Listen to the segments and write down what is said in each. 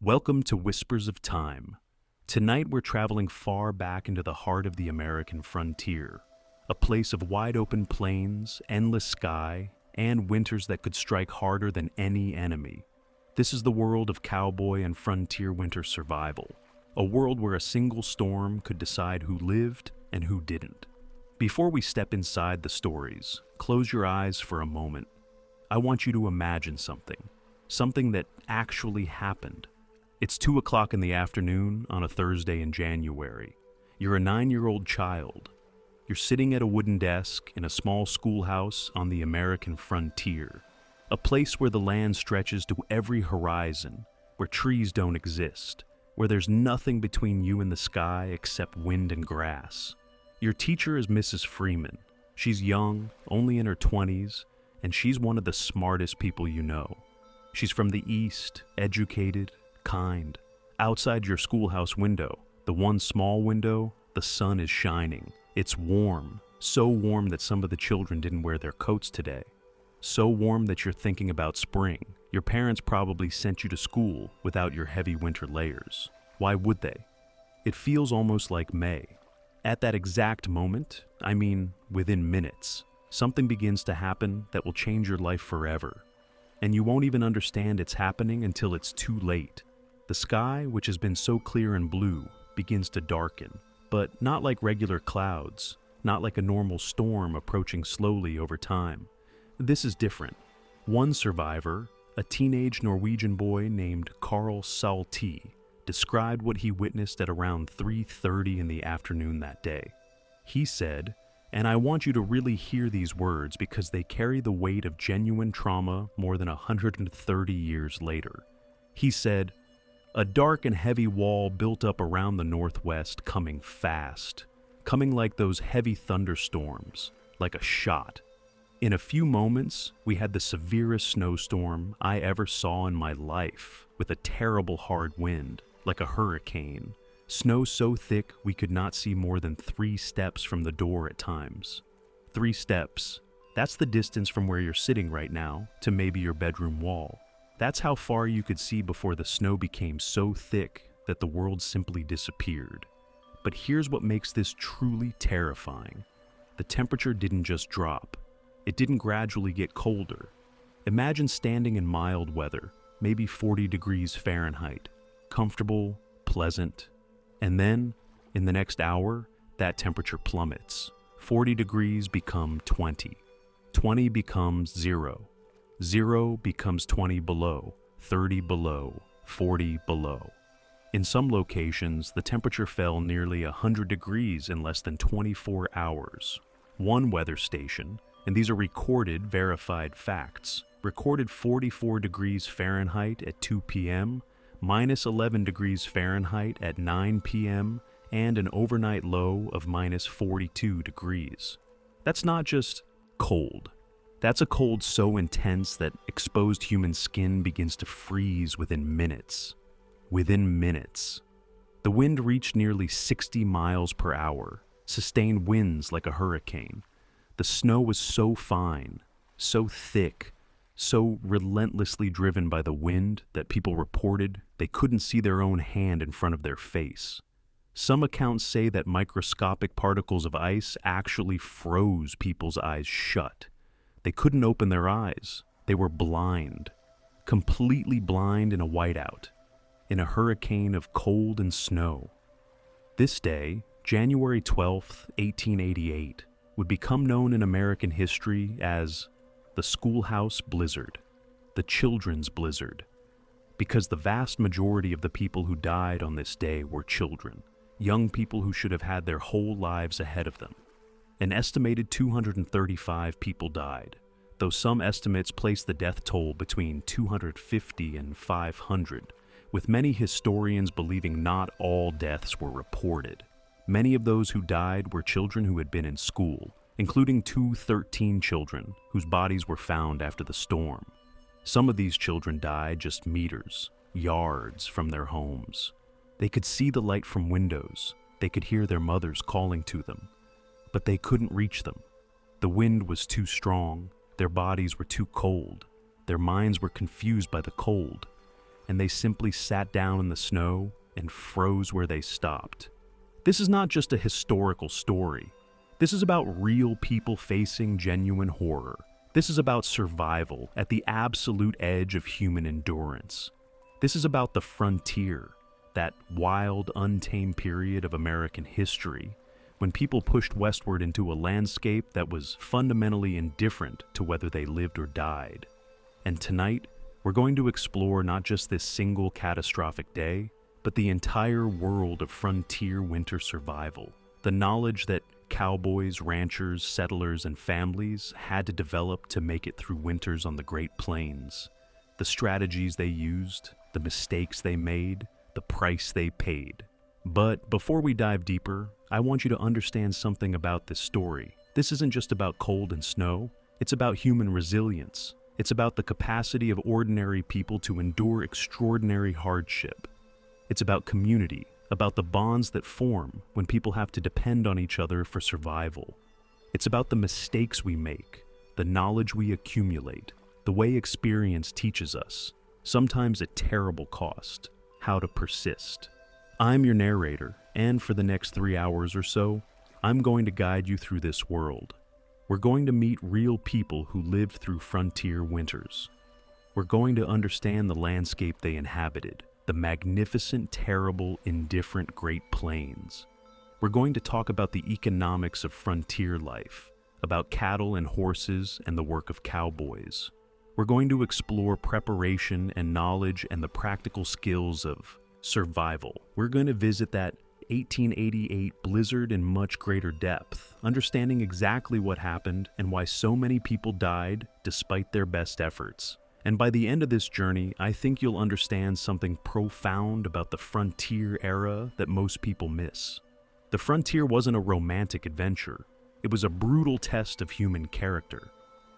Welcome to Whispers of Time. Tonight we're traveling far back into the heart of the American frontier, a place of wide-open plains, endless sky, and winters that could strike harder than any enemy. This is the world of cowboy and frontier winter survival, a world where a single storm could decide who lived and who didn't. Before we step inside the stories, close your eyes for a moment. I want you to imagine something that actually happened. It's 2 o'clock in the afternoon on a Thursday in January. You're a 9-year-old child. You're sitting at a wooden desk in a small schoolhouse on the American frontier, a place where the land stretches to every horizon, where trees don't exist, where there's nothing between you and the sky except wind and grass. Your teacher is Mrs. Freeman. She's young, only in her 20s, and she's one of the smartest people you know. She's from the East, educated, kind. Outside your schoolhouse window, the one small window, the sun is shining. It's warm, so warm that some of the children didn't wear their coats today. So warm that you're thinking about spring. Your parents probably sent you to school without your heavy winter layers. Why would they? It feels almost like May. At that exact moment, within minutes, something begins to happen that will change your life forever. And you won't even understand it's happening until it's too late. The sky, which has been so clear and blue, begins to darken, but not like regular clouds, not like a normal storm approaching slowly over time. This is different. One survivor, a teenage Norwegian boy named Carl Salti, described what he witnessed at around 3:30 in the afternoon that day. He said, and I want you to really hear these words because they carry the weight of genuine trauma more than 130 years later. He said, "A dark and heavy wall built up around the northwest, coming fast, coming like those heavy thunderstorms, like a shot. In a few moments, we had the severest snowstorm I ever saw in my life, with a terrible hard wind, like a hurricane. Snow so thick we could not see more than 3 steps from the door at times. 3 steps. That's the distance from where you're sitting right now to maybe your bedroom wall. That's how far you could see before the snow became so thick that the world simply disappeared. But here's what makes this truly terrifying. The temperature didn't just drop. It didn't gradually get colder. Imagine standing in mild weather, maybe 40 degrees Fahrenheit, comfortable, pleasant. And then, in the next hour, that temperature plummets. 40 degrees become 20. 20 becomes 0. 0 becomes 20 below, 30 below, 40 below. In some locations, the temperature fell nearly 100 degrees in less than 24 hours. One weather station, and these are recorded, verified facts, recorded 44 degrees Fahrenheit at 2 p.m., minus 11 degrees Fahrenheit at 9 p.m., and an overnight low of minus 42 degrees. That's not just cold. That's a cold so intense that exposed human skin begins to freeze within minutes. Within minutes. The wind reached nearly 60 miles per hour, sustained winds like a hurricane. The snow was so fine, so thick, so relentlessly driven by the wind that people reported they couldn't see their own hand in front of their face. Some accounts say that microscopic particles of ice actually froze people's eyes shut. They couldn't open their eyes. They were blind, completely blind in a whiteout, in a hurricane of cold and snow. This day, January 12th, 1888, would become known in American history as the Schoolhouse Blizzard, the Children's Blizzard, because the vast majority of the people who died on this day were children, young people who should have had their whole lives ahead of them. An estimated 235 people died, though some estimates place the death toll between 250 and 500, with many historians believing not all deaths were reported. Many of those who died were children who had been in school, including 2 13 children whose bodies were found after the storm. Some of these children died just meters, yards from their homes. They could see the light from windows. They could hear their mothers calling to them. But they couldn't reach them. The wind was too strong. Their bodies were too cold. Their minds were confused by the cold. and they simply sat down in the snow and froze where they stopped. This is not just a historical story. This is about real people facing genuine horror. This is about survival at the absolute edge of human endurance. This is about the frontier, that wild, untamed period of American history when people pushed westward into a landscape that was fundamentally indifferent to whether they lived or died. And tonight, we're going to explore not just this single catastrophic day, but the entire world of frontier winter survival. The knowledge that cowboys, ranchers, settlers, and families had to develop to make it through winters on the Great Plains. The strategies they used, the mistakes they made, the price they paid. But before we dive deeper, I want you to understand something about this story. This isn't just about cold and snow, it's about human resilience. It's about the capacity of ordinary people to endure extraordinary hardship. It's about community, about the bonds that form when people have to depend on each other for survival. It's about the mistakes we make, the knowledge we accumulate, the way experience teaches us, sometimes at terrible cost, how to persist. I'm your narrator, and for the next 3 hours or so, I'm going to guide you through this world. We're going to meet real people who lived through frontier winters. We're going to understand the landscape they inhabited, the magnificent, terrible, indifferent Great Plains. We're going to talk about the economics of frontier life, about cattle and horses and the work of cowboys. We're going to explore preparation and knowledge and the practical skills of survival. We're going to visit that 1888 blizzard in much greater depth, understanding exactly what happened and why so many people died despite their best efforts. And by the end of this journey, I think you'll understand something profound about the frontier era that most people miss. The frontier wasn't a romantic adventure. It was a brutal test of human character.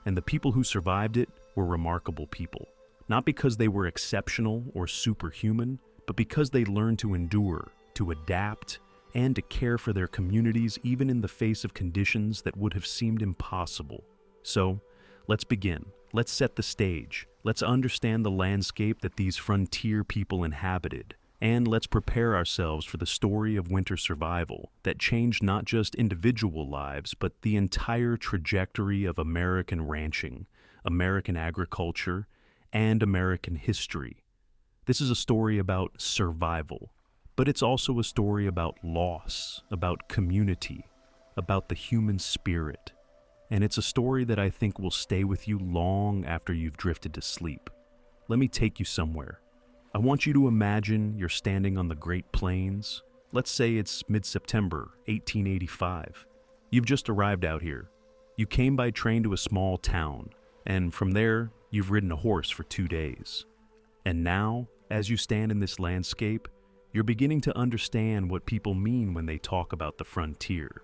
And the people who survived it were remarkable people. Not because they were exceptional or superhuman, but because they learned to endure, to adapt, and to care for their communities even in the face of conditions that would have seemed impossible. So, let's begin. Let's set the stage. Let's understand the landscape that these frontier people inhabited. And let's prepare ourselves for the story of winter survival that changed not just individual lives, but the entire trajectory of American ranching, American agriculture, and American history. This is a story about survival, but it's also a story about loss, about community, about the human spirit. And it's a story that I think will stay with you long after you've drifted to sleep. Let me take you somewhere. I want you to imagine you're standing on the Great Plains. Let's say it's mid-September, 1885. You've just arrived out here. You came by train to a small town, and from there, you've ridden a horse for 2 days. And now, as you stand in this landscape, you're beginning to understand what people mean when they talk about the frontier.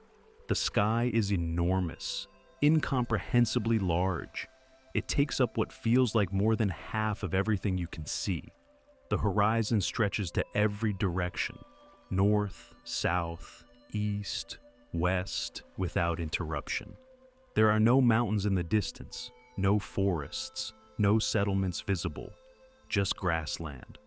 The sky is enormous, incomprehensibly large. It takes up what feels like more than half of everything you can see. The horizon stretches to every direction, north, south, east, west, without interruption. There are no mountains in the distance, no forests, no settlements visible, just grassland.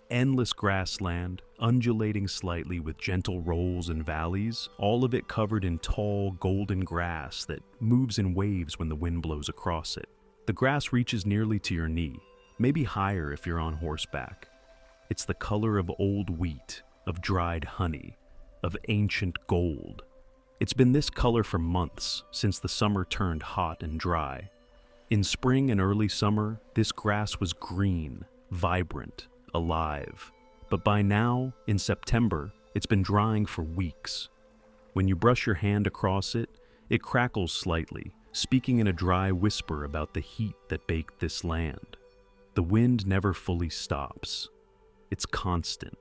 Endless grassland, undulating slightly with gentle rolls and valleys, all of it covered in tall, golden grass that moves in waves when the wind blows across it. The grass reaches nearly to your knee, maybe higher if you're on horseback. It's the color of old wheat, of dried honey, of ancient gold. It's been this color for months, since the summer turned hot and dry. In spring and early summer, this grass was green, vibrant, alive. But by now, in September, it's been drying for weeks. When you brush your hand across it, it crackles slightly, speaking in a dry whisper about the heat that baked this land. The wind never fully stops. It's constant.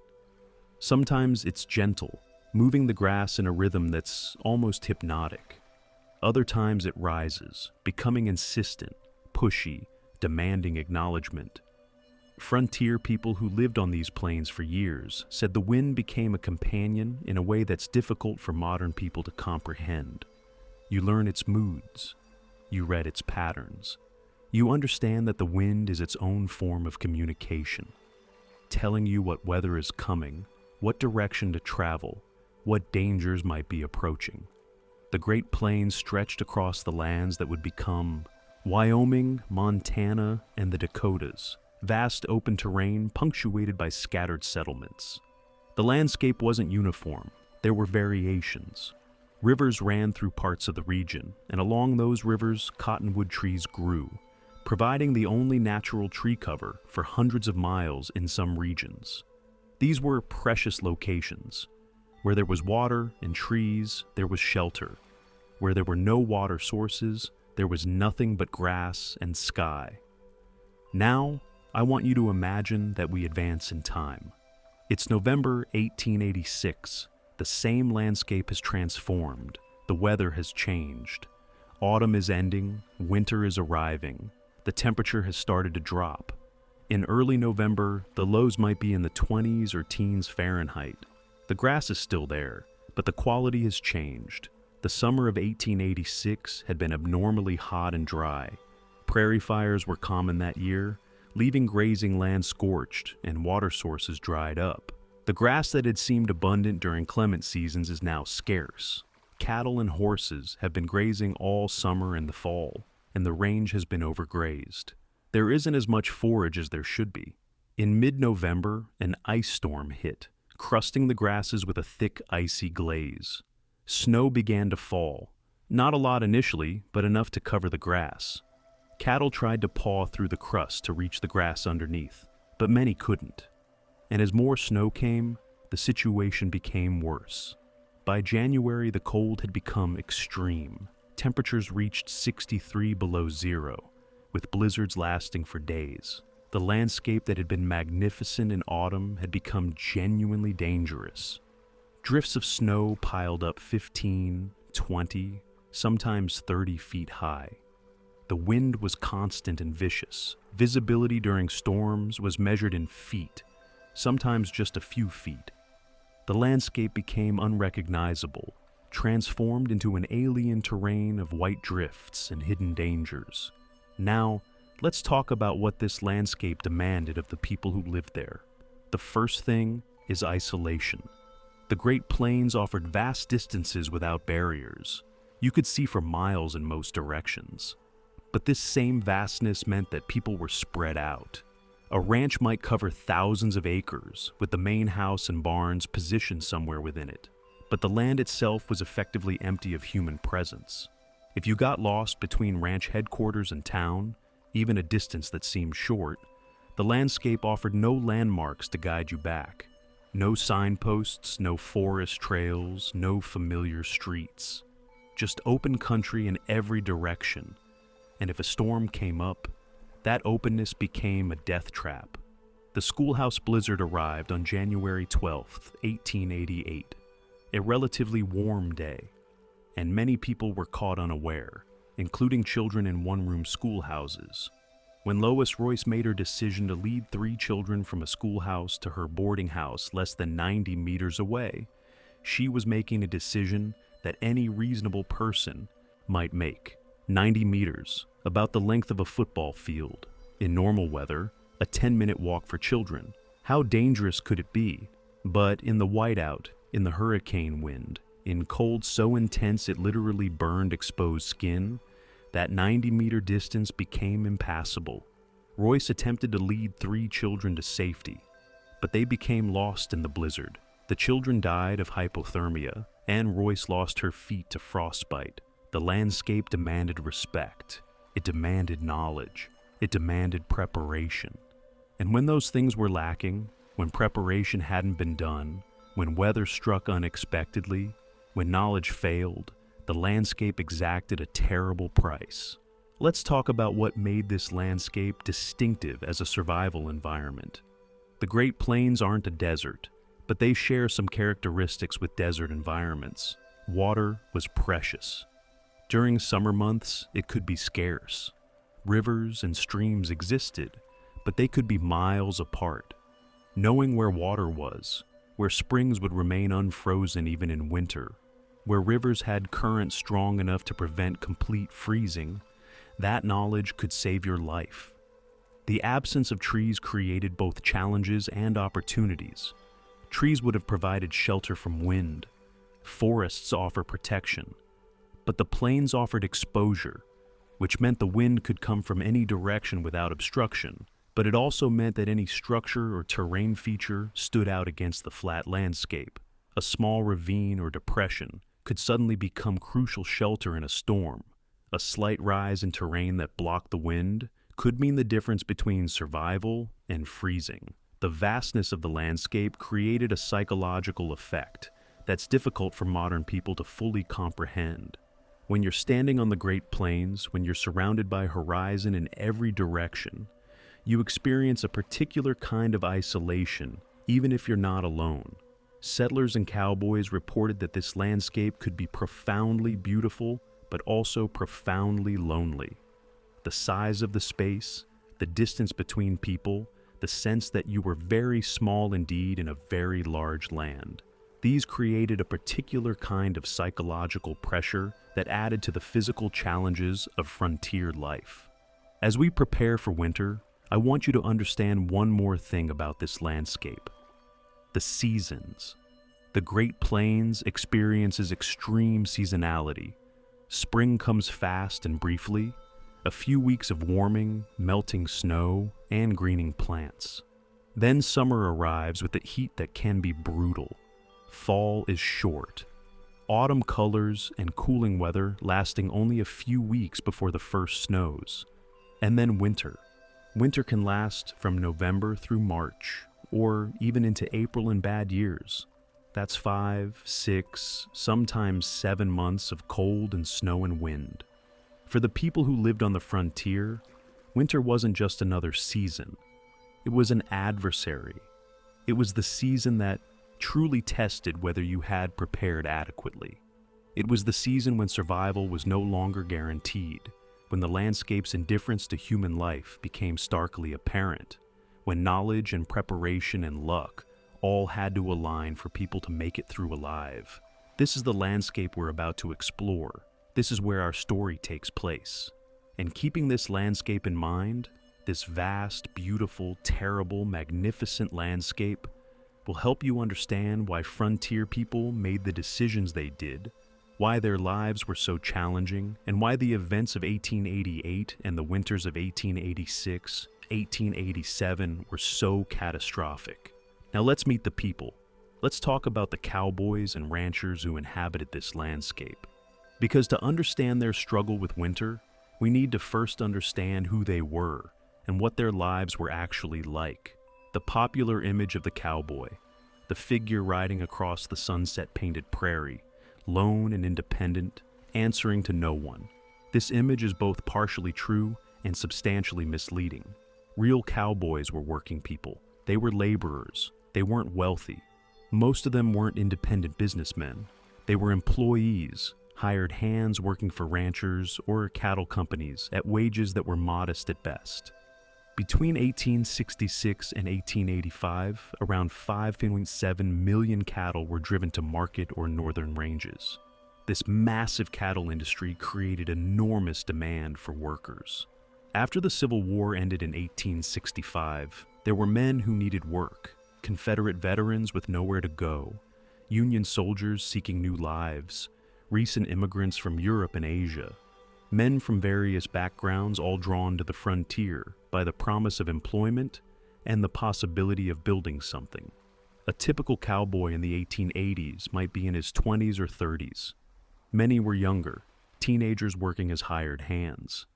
Sometimes it's gentle, moving the grass in a rhythm that's almost hypnotic. Other times it rises, becoming insistent, pushy, demanding acknowledgement. Frontier people who lived on these plains for years said the wind became a companion in a way that's difficult for modern people to comprehend. You learn its moods. You read its patterns. You understand that the wind is its own form of communication. telling you what weather is coming, what direction to travel, what dangers might be approaching. The Great Plains stretched across the lands that would become Wyoming, Montana, and the Dakotas, vast open terrain punctuated by scattered settlements. The landscape wasn't uniform. There were variations. Rivers ran through parts of the region, and along those rivers, cottonwood trees grew, providing the only natural tree cover for hundreds of miles in some regions. These were precious locations. Where there was water and trees, there was shelter. Where there were no water sources, there was nothing but grass and sky. Now, I want you to imagine that we advance in time. It's November 1886. The same landscape has transformed. The weather has changed. Autumn is ending. Winter is arriving. The temperature has started to drop. In early November, the lows might be in the 20s or teens Fahrenheit. The grass is still there, but the quality has changed. The summer of 1886 had been abnormally hot and dry. Prairie fires were common that year, leaving grazing land scorched and water sources dried up. The grass that had seemed abundant during clement seasons is now scarce. Cattle and horses have been grazing all summer and the fall, and the range has been overgrazed. There isn't as much forage as there should be. In mid-November, an ice storm hit, crusting the grasses with a thick, icy glaze. Snow began to fall. Not a lot initially, but enough to cover the grass. Cattle tried to paw through the crust to reach the grass underneath, but many couldn't. And as more snow came, the situation became worse. By January, the cold had become extreme. Temperatures reached 63 below zero, with blizzards lasting for days. The landscape that had been magnificent in autumn had become genuinely dangerous. Drifts of snow piled up 15, 20, sometimes 30 feet high. The wind was constant and vicious. Visibility during storms was measured in feet, sometimes just a few feet. The landscape became unrecognizable, transformed into an alien terrain of white drifts and hidden dangers. Now, let's talk about what this landscape demanded of the people who lived there. The first thing is isolation. The Great Plains offered vast distances without barriers. You could see for miles in most directions. But this same vastness meant that people were spread out. A ranch might cover thousands of acres, with the main house and barns positioned somewhere within it. But the land itself was effectively empty of human presence. If you got lost between ranch headquarters and town, even a distance that seemed short, the landscape offered no landmarks to guide you back. No signposts, no forest trails, no familiar streets. Just open country in every direction. And if a storm came up, that openness became a death trap. The Schoolhouse Blizzard arrived on January 12, 1888, a relatively warm day, and many people were caught unaware, including children in one-room schoolhouses. When Lois Royce made her decision to lead 3 children from a schoolhouse to her boarding house less than 90 meters away, she was making a decision that any reasonable person might make. 90 meters, about the length of a football field. In normal weather, a 10-minute walk for children. How dangerous could it be? But in the whiteout, in the hurricane wind, in cold so intense it literally burned exposed skin, that 90-meter distance became impassable. Royce attempted to lead 3 children to safety, but they became lost in the blizzard. The children died of hypothermia, and Royce lost her feet to frostbite. The landscape demanded respect. It demanded knowledge. It demanded preparation. And when those things were lacking, when preparation hadn't been done, when weather struck unexpectedly, when knowledge failed, the landscape exacted a terrible price. Let's talk about what made this landscape distinctive as a survival environment. The Great Plains aren't a desert, but they share some characteristics with desert environments. Water was precious. During summer months, it could be scarce. Rivers and streams existed, but they could be miles apart. Knowing where water was, where springs would remain unfrozen even in winter, where rivers had currents strong enough to prevent complete freezing, that knowledge could save your life. The absence of trees created both challenges and opportunities. Trees would have provided shelter from wind. Forests offer protection. But the plains offered exposure, which meant the wind could come from any direction without obstruction, but it also meant that any structure or terrain feature stood out against the flat landscape. A small ravine or depression could suddenly become crucial shelter in a storm. A slight rise in terrain that blocked the wind could mean the difference between survival and freezing. The vastness of the landscape created a psychological effect that's difficult for modern people to fully comprehend. When you're standing on the Great Plains, when you're surrounded by horizon in every direction, you experience a particular kind of isolation, even if you're not alone. Settlers and cowboys reported that this landscape could be profoundly beautiful, but also profoundly lonely. The size of the space, the distance between people, the sense that you were very small indeed in a very large land. These created a particular kind of psychological pressure that added to the physical challenges of frontier life. As we prepare for winter, I want you to understand one more thing about this landscape. The seasons. The Great Plains experiences extreme seasonality. Spring comes fast and briefly, a few weeks of warming, melting snow, and greening plants. Then summer arrives with a heat that can be brutal. Fall is short. Autumn colors and cooling weather lasting only a few weeks before the first snows. And then winter. Winter can last from November through March, or even into April in bad years. That's 5, 6, sometimes 7 months of cold and snow and wind. For the people who lived on the frontier, winter wasn't just another season. It was an adversary. It was the season that truly tested whether you had prepared adequately. It was the season when survival was no longer guaranteed, when the landscape's indifference to human life became starkly apparent, when knowledge and preparation and luck all had to align for people to make it through alive. This is the landscape we're about to explore. This is where our story takes place. And keeping this landscape in mind, this vast, beautiful, terrible, magnificent landscape will help you understand why frontier people made the decisions they did, why their lives were so challenging, and why the events of 1888 and the winters of 1886, 1887 were so catastrophic. Now let's meet the people. Let's talk about the cowboys and ranchers who inhabited this landscape. Because to understand their struggle with winter, we need to first understand who they were and what their lives were actually like. The popular image of the cowboy, the figure riding across the sunset-painted prairie, lone and independent, answering to no one. This image is both partially true and substantially misleading. Real cowboys were working people. They were laborers. They weren't wealthy. Most of them weren't independent businessmen. They were employees, hired hands working for ranchers or cattle companies at wages that were modest at best. Between 1866 and 1885, around 5.7 million cattle were driven to market or northern ranges. This massive cattle industry created enormous demand for workers. After the Civil War ended in 1865, there were men who needed work, Confederate veterans with nowhere to go, Union soldiers seeking new lives, recent immigrants from Europe and Asia, men from various backgrounds all drawn to the frontier by the promise of employment and the possibility of building something. A typical cowboy in the 1880s might be in his 20s or 30s. Many were younger, teenagers working as hired hands.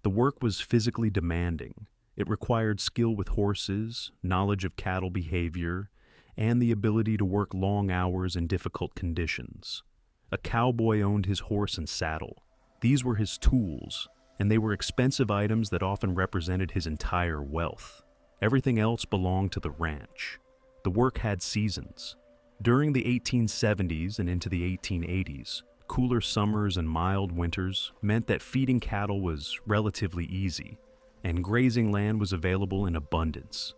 The work was physically demanding. It required skill with horses, knowledge of cattle behavior, and the ability to work long hours in difficult conditions. A cowboy owned his horse and saddle. These were his tools, and they were expensive items that often represented his entire wealth. Everything else belonged to the ranch. The work had seasons. During the 1870s and into the 1880s, cooler summers and mild winters meant that feeding cattle was relatively easy, and grazing land was available in abundance.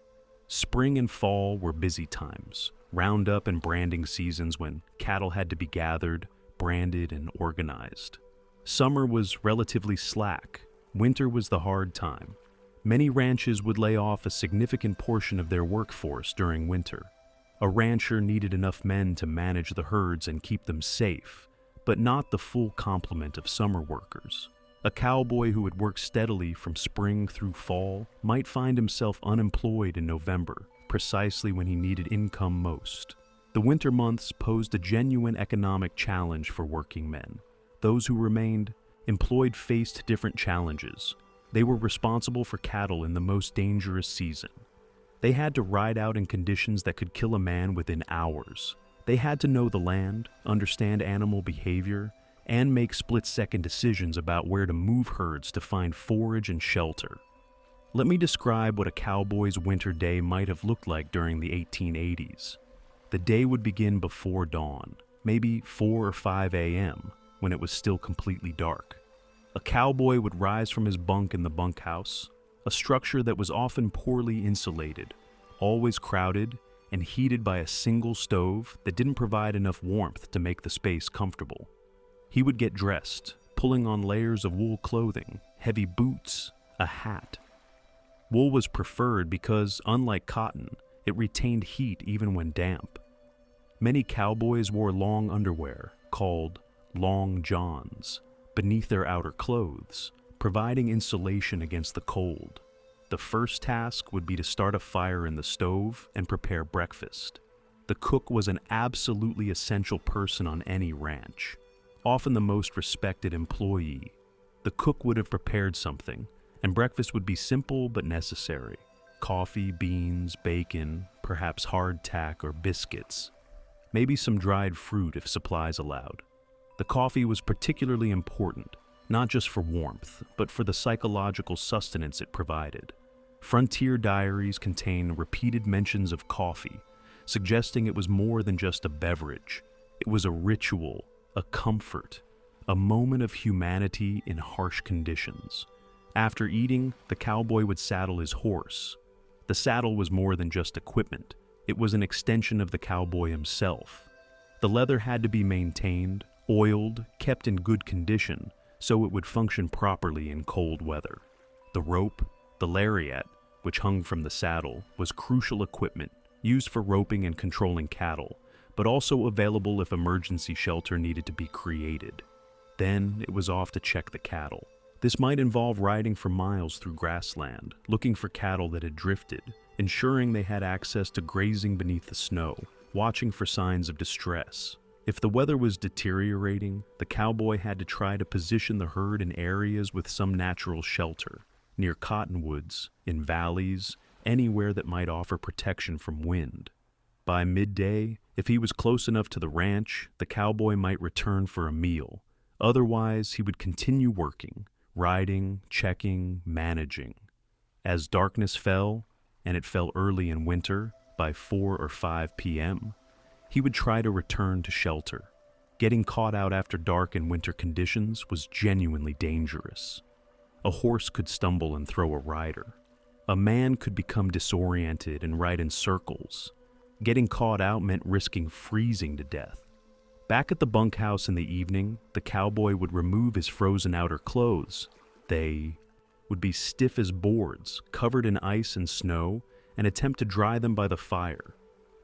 Spring and fall were busy times, roundup and branding seasons when cattle had to be gathered, branded, and organized. Summer was relatively slack. Winter was the hard time. Many ranches would lay off a significant portion of their workforce during winter. A rancher needed enough men to manage the herds and keep them safe, but not the full complement of summer workers. A cowboy who had worked steadily from spring through fall might find himself unemployed in November, precisely when he needed income most. The winter months posed a genuine economic challenge for working men. Those who remained employed faced different challenges. They were responsible for cattle in the most dangerous season. They had to ride out in conditions that could kill a man within hours. They had to know the land, understand animal behavior, and make split-second decisions about where to move herds to find forage and shelter. Let me describe what a cowboy's winter day might have looked like during the 1880s. The day would begin before dawn, maybe 4 or 5 a.m., when it was still completely dark. A cowboy would rise from his bunk in the bunkhouse, a structure that was often poorly insulated, always crowded, and heated by a single stove that didn't provide enough warmth to make the space comfortable. He would get dressed, pulling on layers of wool clothing, heavy boots, a hat. Wool was preferred because, unlike cotton, it retained heat even when damp. Many cowboys wore long underwear, called long johns, beneath their outer clothes, providing insulation against the cold. The first task would be to start a fire in the stove and prepare breakfast. The cook was an absolutely essential person on any ranch, often the most respected employee. The cook would have prepared something, and breakfast would be simple but necessary. Coffee, beans, bacon, perhaps hardtack or biscuits. Maybe some dried fruit if supplies allowed. The coffee was particularly important, not just for warmth, but for the psychological sustenance it provided. Frontier diaries contain repeated mentions of coffee, suggesting it was more than just a beverage. It was a ritual, a comfort, a moment of humanity in harsh conditions. After eating, the cowboy would saddle his horse. The saddle was more than just equipment. It was an extension of the cowboy himself. The leather had to be maintained, oiled, kept in good condition, so it would function properly in cold weather. The rope, the lariat, which hung from the saddle, was crucial equipment used for roping and controlling cattle, but also available if emergency shelter needed to be created. Then it was off to check the cattle. This might involve riding for miles through grassland, looking for cattle that had drifted, ensuring they had access to grazing beneath the snow, watching for signs of distress. If the weather was deteriorating, the cowboy had to try to position the herd in areas with some natural shelter, near cottonwoods, in valleys, anywhere that might offer protection from wind. By midday, if he was close enough to the ranch, the cowboy might return for a meal. Otherwise, he would continue working, riding, checking, managing. As darkness fell, and it fell early in winter, by 4 or 5 p.m., he would try to return to shelter. Getting caught out after dark in winter conditions was genuinely dangerous. A horse could stumble and throw a rider. A man could become disoriented and ride in circles. Getting caught out meant risking freezing to death. Back at the bunkhouse in the evening, the cowboy would remove his frozen outer clothes. They would be stiff as boards, covered in ice and snow, and attempt to dry them by the fire.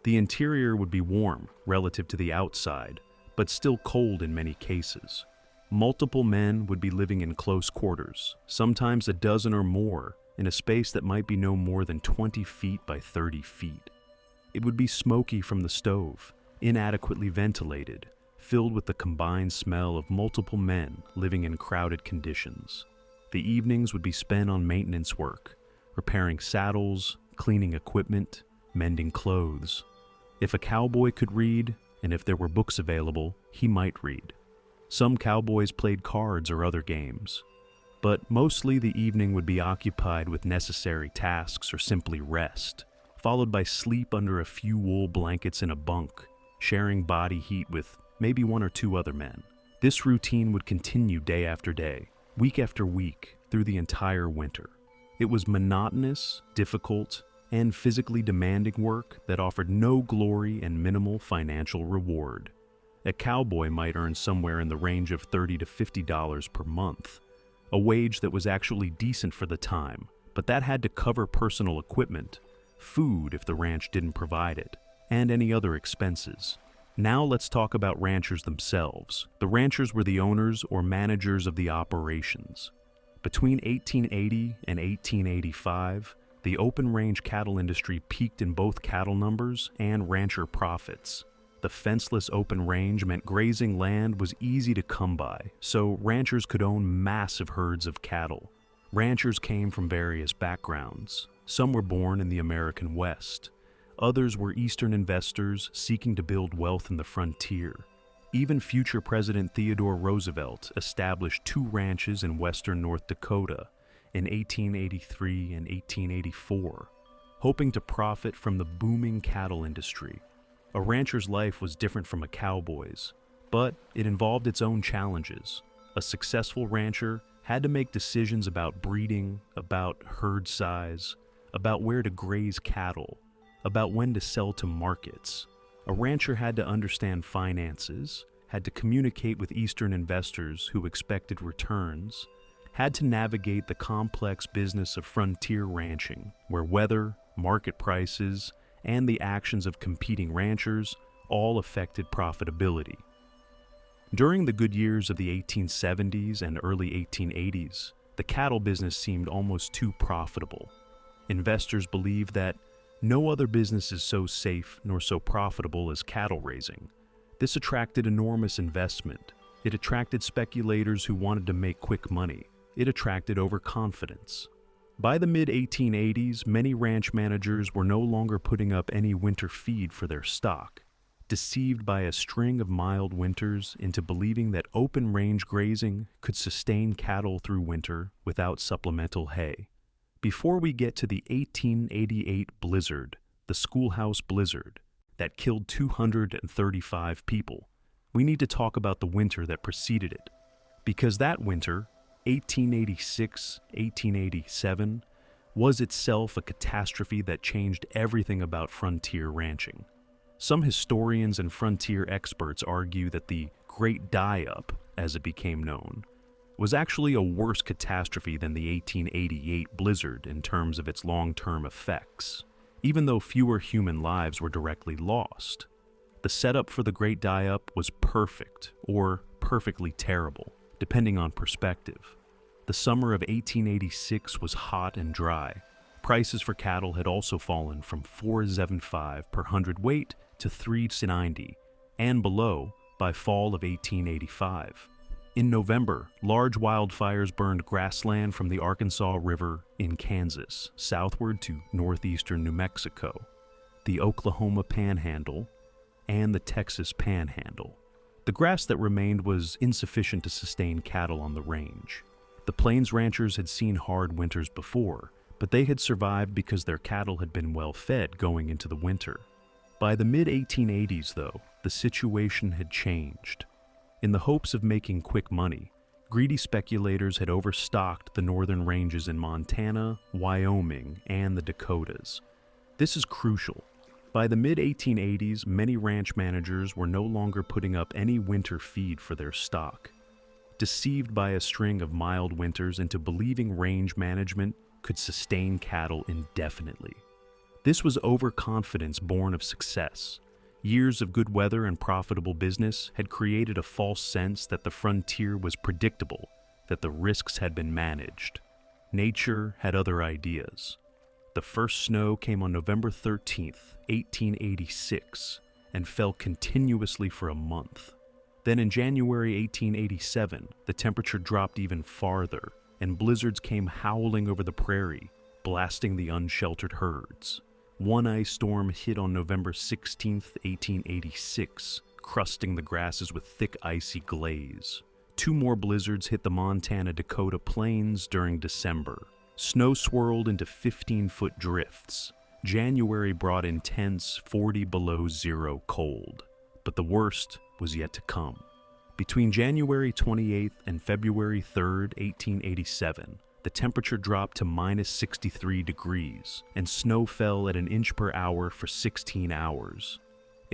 The interior would be warm relative to the outside, but still cold in many cases. Multiple men would be living in close quarters, sometimes a dozen or more, in a space that might be no more than 20 feet by 30 feet. It would be smoky from the stove, inadequately ventilated, filled with the combined smell of multiple men living in crowded conditions. The evenings would be spent on maintenance work, repairing saddles, cleaning equipment, mending clothes. If a cowboy could read, and if there were books available, he might read. Some cowboys played cards or other games, but mostly the evening would be occupied with necessary tasks or simply rest, followed by sleep under a few wool blankets in a bunk, sharing body heat with maybe 1 or 2 other men. This routine would continue day after day, week after week, through the entire winter. It was monotonous, difficult, and physically demanding work that offered no glory and minimal financial reward. A cowboy might earn somewhere in the range of $30 to $50 per month, a wage that was actually decent for the time, but that had to cover personal equipment, food if the ranch didn't provide it, and any other expenses. Now let's talk about ranchers themselves. The ranchers were the owners or managers of the operations. Between 1880 and 1885, the open-range cattle industry peaked in both cattle numbers and rancher profits. The fenceless open range meant grazing land was easy to come by, so ranchers could own massive herds of cattle. Ranchers came from various backgrounds. Some were born in the American West. Others were Eastern investors seeking to build wealth in the frontier. Even future President Theodore Roosevelt established 2 ranches in western North Dakota in 1883 and 1884, hoping to profit from the booming cattle industry. A rancher's life was different from a cowboy's, but it involved its own challenges. A successful rancher had to make decisions about breeding, about herd size, about where to graze cattle, about when to sell to markets. A rancher had to understand finances, had to communicate with Eastern investors who expected returns, had to navigate the complex business of frontier ranching, where weather, market prices, and the actions of competing ranchers all affected profitability. During the good years of the 1870s and early 1880s, the cattle business seemed almost too profitable. Investors believed that no other business is so safe nor so profitable as cattle raising. This attracted enormous investment. It attracted speculators who wanted to make quick money. It attracted overconfidence. By the mid-1880s, many ranch managers were no longer putting up any winter feed for their stock, deceived by a string of mild winters into believing that open-range grazing could sustain cattle through winter without supplemental hay. Before we get to the 1888 blizzard, the Schoolhouse Blizzard, that killed 235 people, we need to talk about the winter that preceded it. Because that winter, 1886-1887, was itself a catastrophe that changed everything about frontier ranching. Some historians and frontier experts argue that the Great Die-Up, as it became known, was actually a worse catastrophe than the 1888 blizzard in terms of its long-term effects, even though fewer human lives were directly lost. The setup for the Great Die-Up was perfect, or perfectly terrible, depending on perspective. The summer of 1886 was hot and dry. Prices for cattle had also fallen from $4.75 per hundredweight to $3.90, and below by fall of 1885. In November, large wildfires burned grassland from the Arkansas River in Kansas, southward to northeastern New Mexico, the Oklahoma Panhandle, and the Texas Panhandle. The grass that remained was insufficient to sustain cattle on the range. The Plains ranchers had seen hard winters before, but they had survived because their cattle had been well fed going into the winter. By the mid-1880s, though, the situation had changed. In the hopes of making quick money, greedy speculators had overstocked the northern ranges in Montana, Wyoming, and the Dakotas. This is crucial. By the mid-1880s, many ranch managers were no longer putting up any winter feed for their stock. Deceived by a string of mild winters into believing range management could sustain cattle indefinitely. This was overconfidence born of success. Years of good weather and profitable business had created a false sense that the frontier was predictable, that the risks had been managed. Nature had other ideas. The first snow came on November 13th, 1886, and fell continuously for a month. Then in January 1887, the temperature dropped even farther, and blizzards came howling over the prairie, blasting the unsheltered herds. One ice storm hit on November 16, 1886, crusting the grasses with thick icy glaze. 2 more blizzards hit the Montana-Dakota plains during December. Snow swirled into 15-foot drifts. January brought intense 40 below zero cold. But the worst was yet to come. Between January 28th and February 3rd, 1887, the temperature dropped to minus 63 degrees, and snow fell at an inch per hour for 16 hours.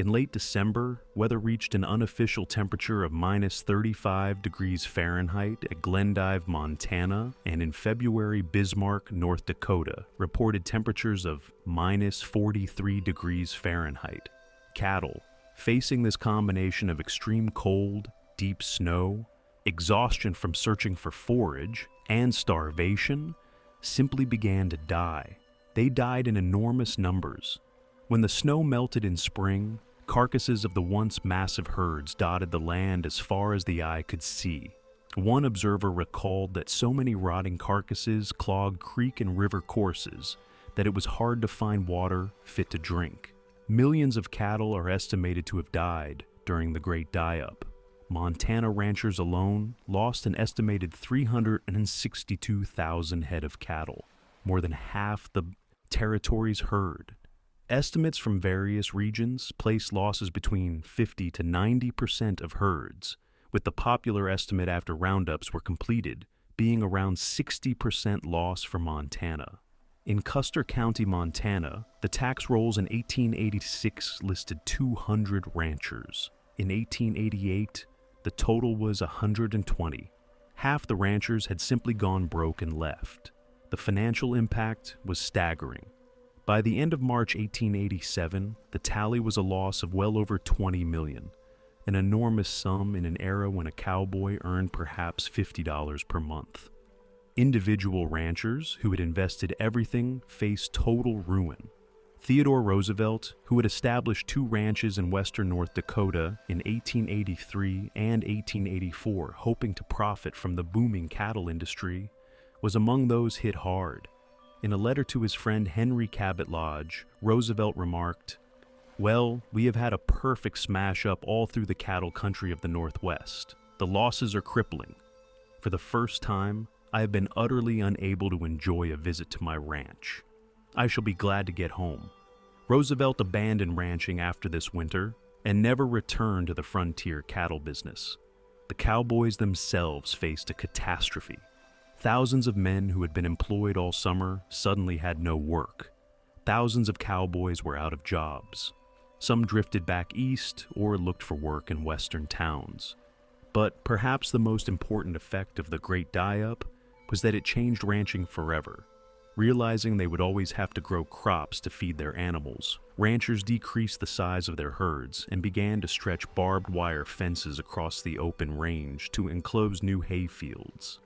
In late December, weather reached an unofficial temperature of -35 degrees Fahrenheit at Glendive, Montana, and in February, Bismarck, North Dakota, reported temperatures of -43 degrees Fahrenheit. Cattle, facing this combination of extreme cold, deep snow, exhaustion from searching for forage, and starvation, simply began to die. They died in enormous numbers. When the snow melted in spring, carcasses of the once massive herds dotted the land as far as the eye could see. One observer recalled that so many rotting carcasses clogged creek and river courses that it was hard to find water fit to drink. Millions of cattle are estimated to have died during the Great Die-Up. Montana ranchers alone lost an estimated 362,000 head of cattle, more than half the territory's herd. Estimates from various regions place losses between 50 to 90% of herds, with the popular estimate after roundups were completed being around 60% loss for Montana. In Custer County, Montana, the tax rolls in 1886 listed 200 ranchers. In 1888, the total was 120. Half the ranchers had simply gone broke and left. The financial impact was staggering. By the end of March 1887, the tally was a loss of well over $20 million, an enormous sum in an era when a cowboy earned perhaps $50 per month. Individual ranchers who had invested everything faced total ruin. Theodore Roosevelt, who had established 2 ranches in western North Dakota in 1883 and 1884, hoping to profit from the booming cattle industry, was among those hit hard. In a letter to his friend Henry Cabot Lodge, Roosevelt remarked, "Well, we have had a perfect smash-up all through the cattle country of the Northwest. The losses are crippling. For the first time, I have been utterly unable to enjoy a visit to my ranch. I shall be glad to get home." Roosevelt abandoned ranching after this winter and never returned to the frontier cattle business. The Cowboys themselves faced a catastrophe. Thousands of men who had been employed all summer suddenly had no work. Thousands of cowboys were out of jobs. Some drifted back east or looked for work in western towns. But perhaps the most important effect of the Great Die-Up was that it changed ranching forever. Realizing they would always have to grow crops to feed their animals, ranchers decreased the size of their herds and began to stretch barbed wire fences across the open range to enclose new hay fields.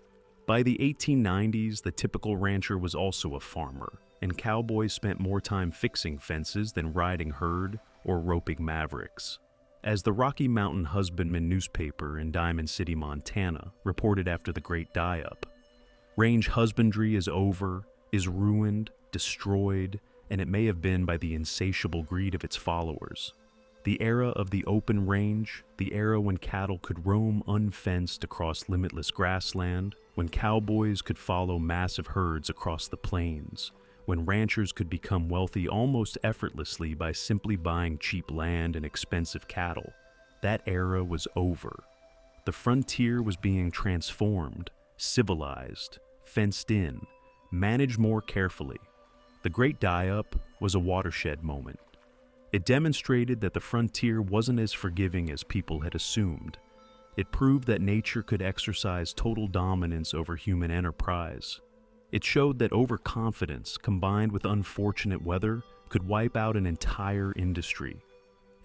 By the 1890s, the typical rancher was also a farmer, and cowboys spent more time fixing fences than riding herd or roping mavericks. As the Rocky Mountain Husbandman newspaper in Diamond City, Montana, reported after the Great Die-Up, range husbandry is over, is ruined, destroyed, and it may have been by the insatiable greed of its followers. The era of the open range, the era when cattle could roam unfenced across limitless grassland, when cowboys could follow massive herds across the plains, when ranchers could become wealthy almost effortlessly by simply buying cheap land and expensive cattle, that era was over. The frontier was being transformed, civilized, fenced in, managed more carefully. The Great Die-Up was a watershed moment. It demonstrated that the frontier wasn't as forgiving as people had assumed. It proved that nature could exercise total dominance over human enterprise. It showed that overconfidence combined with unfortunate weather could wipe out an entire industry.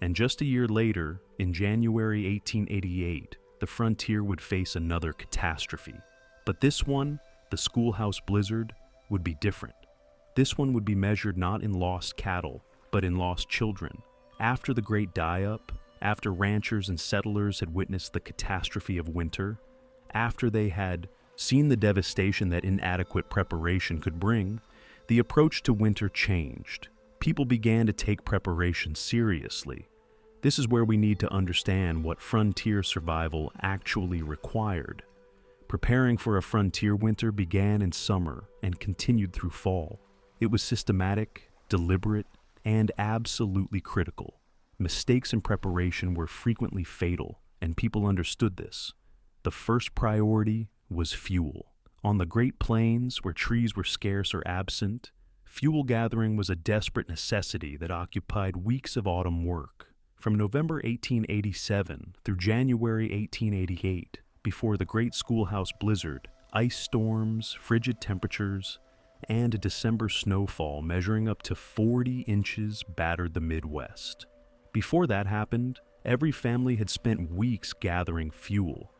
And just a year later, in January 1888, the frontier would face another catastrophe. But this one, the Schoolhouse Blizzard, would be different. This one would be measured not in lost cattle, but in lost children. After the Great Die-Up, after ranchers and settlers had witnessed the catastrophe of winter, after they had seen the devastation that inadequate preparation could bring, the approach to winter changed. People began to take preparation seriously. This is where we need to understand what frontier survival actually required. Preparing for a frontier winter began in summer and continued through fall. It was systematic, deliberate, and absolutely critical. Mistakes in preparation were frequently fatal, and people understood this. The first priority was fuel. On the Great Plains, where trees were scarce or absent, fuel gathering was a desperate necessity that occupied weeks of autumn work. From November 1887 through January 1888, before the Great Schoolhouse Blizzard, ice storms, frigid temperatures, and a December snowfall measuring up to 40 inches battered the Midwest. Before that happened, every family had spent weeks gathering fuel.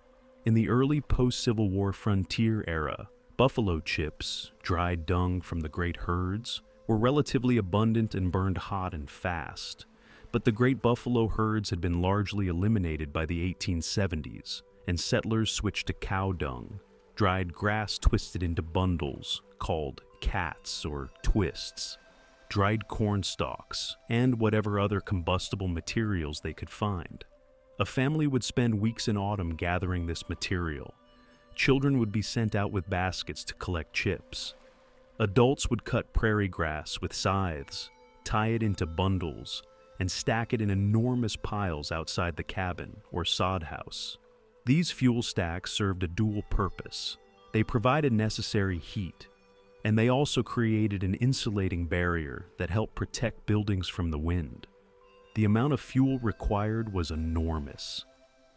In the early post-Civil War frontier era, buffalo chips, dried dung from the great herds, were relatively abundant and burned hot and fast. But the great buffalo herds had been largely eliminated by the 1870s, and settlers switched to cow dung, dried grass twisted into bundles called cats or twists, dried corn stalks, and whatever other combustible materials they could find. A family would spend weeks in autumn gathering this material. Children would be sent out with baskets to collect chips. Adults would cut prairie grass with scythes, tie it into bundles, and stack it in enormous piles outside the cabin or sod house. These fuel stacks served a dual purpose. They provided necessary heat, and they also created an insulating barrier that helped protect buildings from the wind. The amount of fuel required was enormous.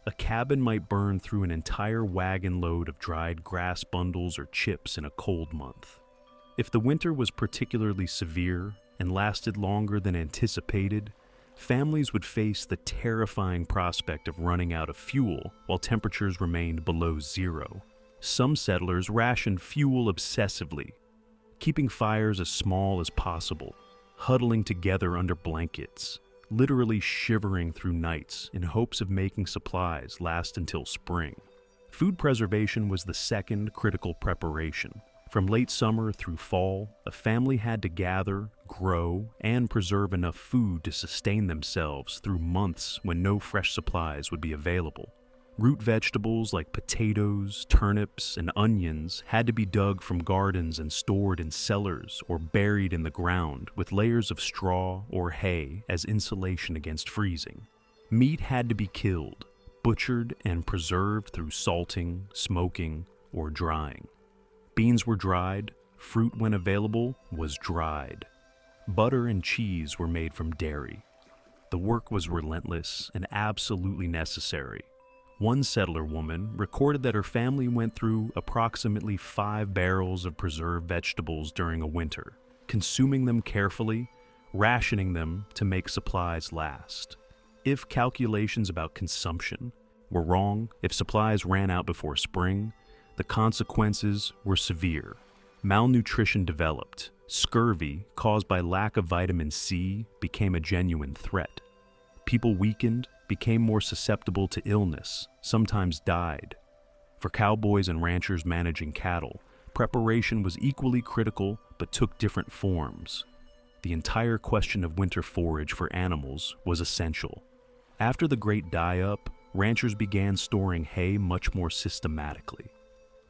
A cabin might burn through an entire wagon load of dried grass bundles or chips in a cold month. If the winter was particularly severe and lasted longer than anticipated, families would face the terrifying prospect of running out of fuel while temperatures remained below zero. Some settlers rationed fuel obsessively, keeping fires as small as possible, huddling together under blankets, literally shivering through nights in hopes of making supplies last until spring. Food preservation was the second critical preparation. From late summer through fall, a family had to gather, grow, and preserve enough food to sustain themselves through months when no fresh supplies would be available. Root vegetables like potatoes, turnips, and onions had to be dug from gardens and stored in cellars or buried in the ground with layers of straw or hay as insulation against freezing. Meat had to be killed, butchered, and preserved through salting, smoking, or drying. Beans were dried, fruit when available was dried. Butter and cheese were made from dairy. The work was relentless and absolutely necessary. One settler woman recorded that her family went through approximately 5 barrels of preserved vegetables during a winter, consuming them carefully, rationing them to make supplies last. If calculations about consumption were wrong, if supplies ran out before spring, the consequences were severe. Malnutrition developed. Scurvy, caused by lack of vitamin C, became a genuine threat. People weakened, became more susceptible to illness, sometimes died. For cowboys and ranchers managing cattle, preparation was equally critical but took different forms. The entire question of winter forage for animals was essential. After the great die-up, ranchers began storing hay much more systematically.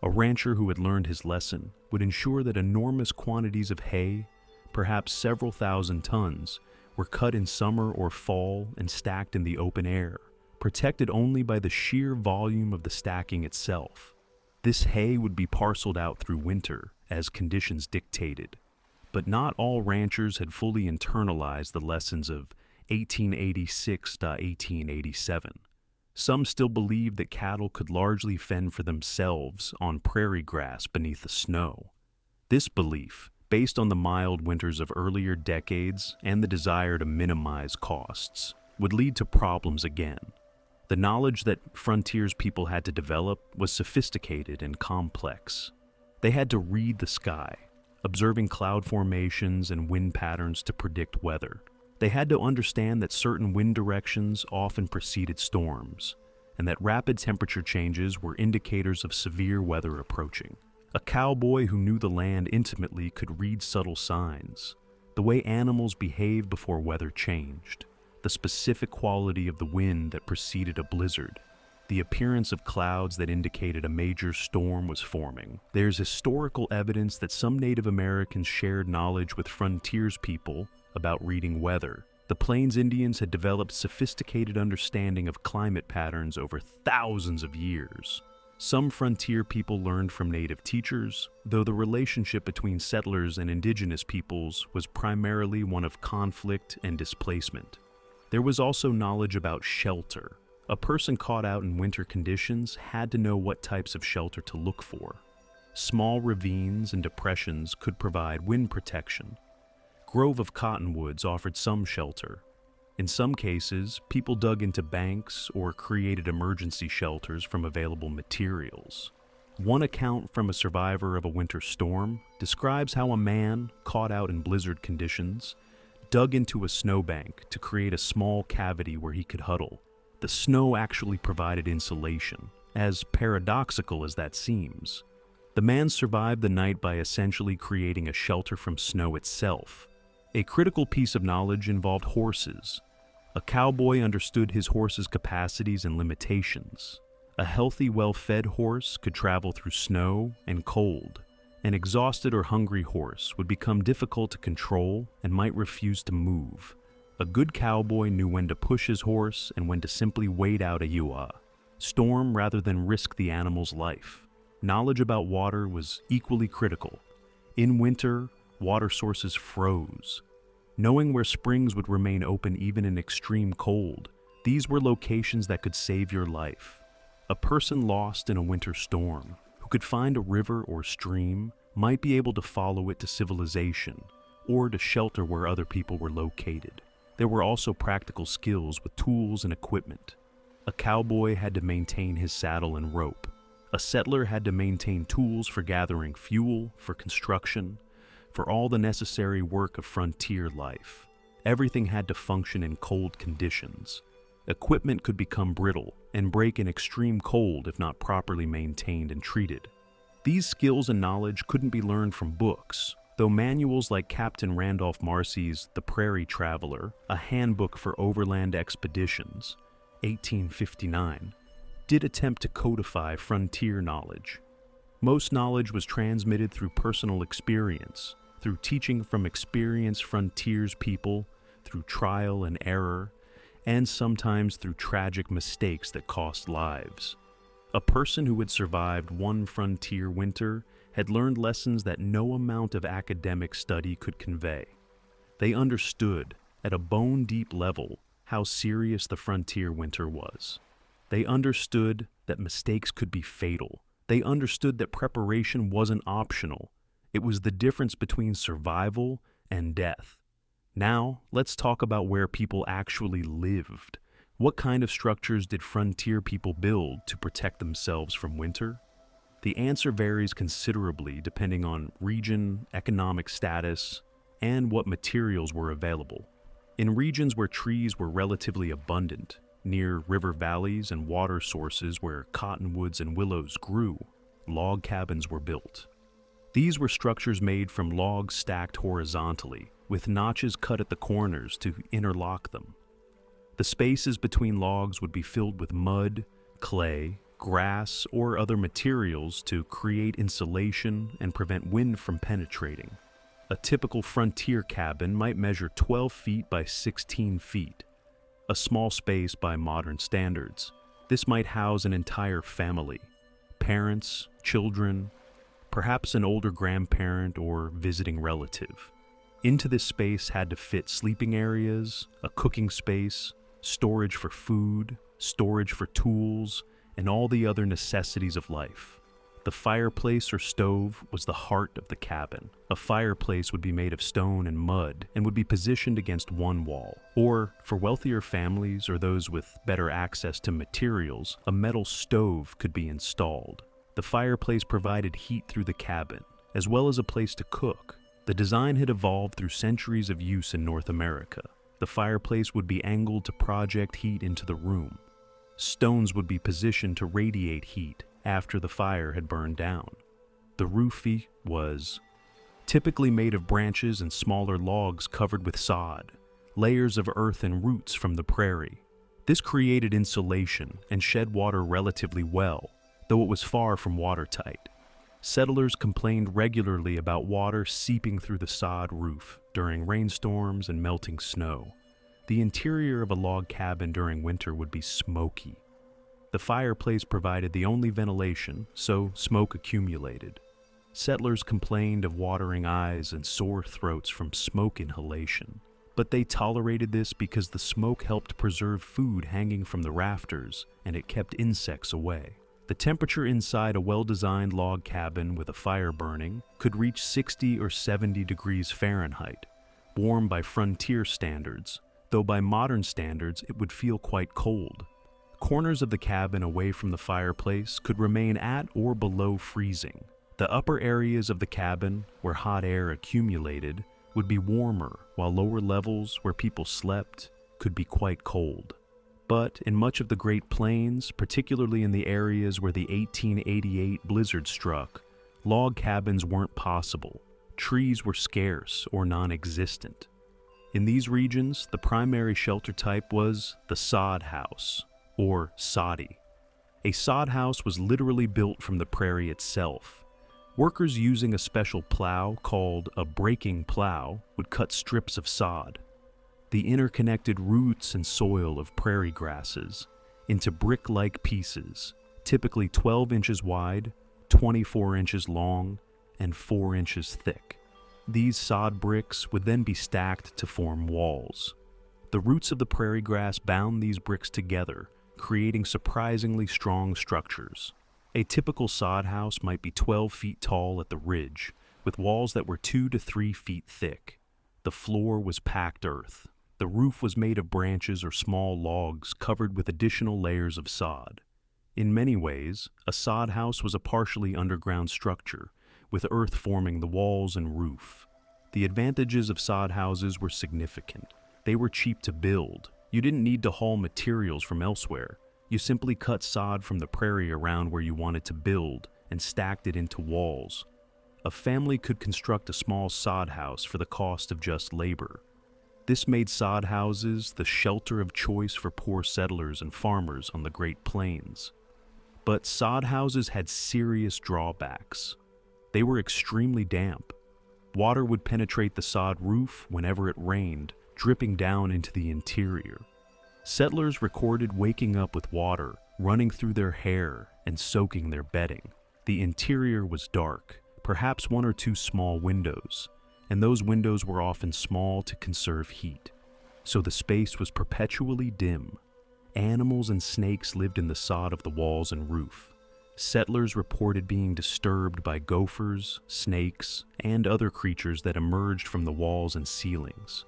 A rancher who had learned his lesson would ensure that enormous quantities of hay, perhaps several thousand tons, were cut in summer or fall and stacked in the open air, protected only by the sheer volume of the stacking itself. This hay would be parceled out through winter as conditions dictated. But not all ranchers had fully internalized the lessons of 1886 to 1887. Some still believed that cattle could largely fend for themselves on prairie grass beneath the snow. This belief, based on the mild winters of earlier decades and the desire to minimize costs, would lead to problems again. The knowledge that frontiers people had to develop was sophisticated and complex. They had to read the sky, observing cloud formations and wind patterns to predict weather. They had to understand that certain wind directions often preceded storms, and that rapid temperature changes were indicators of severe weather approaching. A cowboy who knew the land intimately could read subtle signs, the way animals behaved before weather changed, the specific quality of the wind that preceded a blizzard, the appearance of clouds that indicated a major storm was forming. There's historical evidence that some Native Americans shared knowledge with frontiers people about reading weather. The Plains Indians had developed sophisticated understanding of climate patterns over thousands of years. Some frontier people learned from native teachers, though the relationship between settlers and indigenous peoples was primarily one of conflict and displacement. There was also knowledge about shelter. A person caught out in winter conditions had to know what types of shelter to look for. Small ravines and depressions could provide wind protection. Grove of cottonwoods offered some shelter. In some cases, people dug into banks or created emergency shelters from available materials. One account from a survivor of a winter storm describes how a man, caught out in blizzard conditions, dug into a snowbank to create a small cavity where he could huddle. The snow actually provided insulation, as paradoxical as that seems. The man survived the night by essentially creating a shelter from snow itself. A critical piece of knowledge involved horses. A cowboy understood his horse's capacities and limitations. A healthy, well-fed horse could travel through snow and cold. An exhausted or hungry horse would become difficult to control and might refuse to move. A good cowboy knew when to push his horse and when to simply wait out a storm rather than risk the animal's life. Knowledge about water was equally critical. In winter, water sources froze. Knowing where springs would remain open even in extreme cold, these were locations that could save your life. A person lost in a winter storm, who could find a river or stream, might be able to follow it to civilization, or to shelter where other people were located. There were also practical skills with tools and equipment. A cowboy had to maintain his saddle and rope. A settler had to maintain tools for gathering fuel, for construction, for all the necessary work of frontier life. Everything had to function in cold conditions. Equipment could become brittle and break in extreme cold if not properly maintained and treated. These skills and knowledge couldn't be learned from books, though manuals like Captain Randolph Marcy's The Prairie Traveler, a handbook for overland expeditions, 1859, did attempt to codify frontier knowledge. Most knowledge was transmitted through personal experience, through teaching from experienced frontiers people, through trial and error, and sometimes through tragic mistakes that cost lives. A person who had survived one frontier winter had learned lessons that no amount of academic study could convey. They understood, at a bone-deep level, how serious the frontier winter was. They understood that mistakes could be fatal. They understood that preparation wasn't optional. It was the difference between survival and death. Now, let's talk about where people actually lived. What kind of structures did frontier people build to protect themselves from winter? The answer varies considerably depending on region, economic status, and what materials were available. In regions where trees were relatively abundant, near river valleys and water sources where cottonwoods and willows grew, log cabins were built. These were structures made from logs stacked horizontally, with notches cut at the corners to interlock them. The spaces between logs would be filled with mud, clay, grass, or other materials to create insulation and prevent wind from penetrating. A typical frontier cabin might measure 12 feet by 16 feet, a small space by modern standards. This might house an entire family, parents, children, perhaps an older grandparent or visiting relative. Into this space had to fit sleeping areas, a cooking space, storage for food, storage for tools, and all the other necessities of life. The fireplace or stove was the heart of the cabin. A fireplace would be made of stone and mud and would be positioned against one wall. Or, for wealthier families or those with better access to materials, a metal stove could be installed. The fireplace provided heat through the cabin, as well as a place to cook. The design had evolved through centuries of use in North America. The fireplace would be angled to project heat into the room. Stones would be positioned to radiate heat after the fire had burned down. The roof was typically made of branches and smaller logs covered with sod, layers of earth and roots from the prairie. This created insulation and shed water relatively well, though it was far from watertight. Settlers complained regularly about water seeping through the sod roof during rainstorms and melting snow. The interior of a log cabin during winter would be smoky. The fireplace provided the only ventilation, so smoke accumulated. Settlers complained of watering eyes and sore throats from smoke inhalation. But they tolerated this because the smoke helped preserve food hanging from the rafters and it kept insects away. The temperature inside a well-designed log cabin with a fire burning could reach 60 or 70 degrees Fahrenheit, warm by frontier standards, though by modern standards it would feel quite cold. Corners of the cabin away from the fireplace could remain at or below freezing. The upper areas of the cabin, where hot air accumulated, would be warmer, while lower levels, where people slept, could be quite cold. But in much of the Great Plains, particularly in the areas where the 1888 blizzard struck, log cabins weren't possible. Trees were scarce or non-existent. In these regions, the primary shelter type was the sod house, or soddy. A sod house was literally built from the prairie itself. Workers using a special plow called a breaking plow would cut strips of sod, the interconnected roots and soil of prairie grasses, into brick-like pieces, typically 12 inches wide, 24 inches long, and 4 inches thick. These sod bricks would then be stacked to form walls. The roots of the prairie grass bound these bricks together, creating surprisingly strong structures. A typical sod house might be 12 feet tall at the ridge, with walls that were 2 to 3 feet thick. The floor was packed earth. The roof was made of branches or small logs covered with additional layers of sod. In many ways, a sod house was a partially underground structure, with earth forming the walls and roof. The advantages of sod houses were significant. They were cheap to build. You didn't need to haul materials from elsewhere. You simply cut sod from the prairie around where you wanted to build and stacked it into walls. A family could construct a small sod house for the cost of just labor. This made sod houses the shelter of choice for poor settlers and farmers on the Great Plains. But sod houses had serious drawbacks. They were extremely damp. Water would penetrate the sod roof whenever it rained, dripping down into the interior. Settlers recorded waking up with water running through their hair and soaking their bedding. The interior was dark, perhaps 1 or 2 small windows, and those windows were often small to conserve heat. So the space was perpetually dim. Animals and snakes lived in the sod of the walls and roof. Settlers reported being disturbed by gophers, snakes, and other creatures that emerged from the walls and ceilings.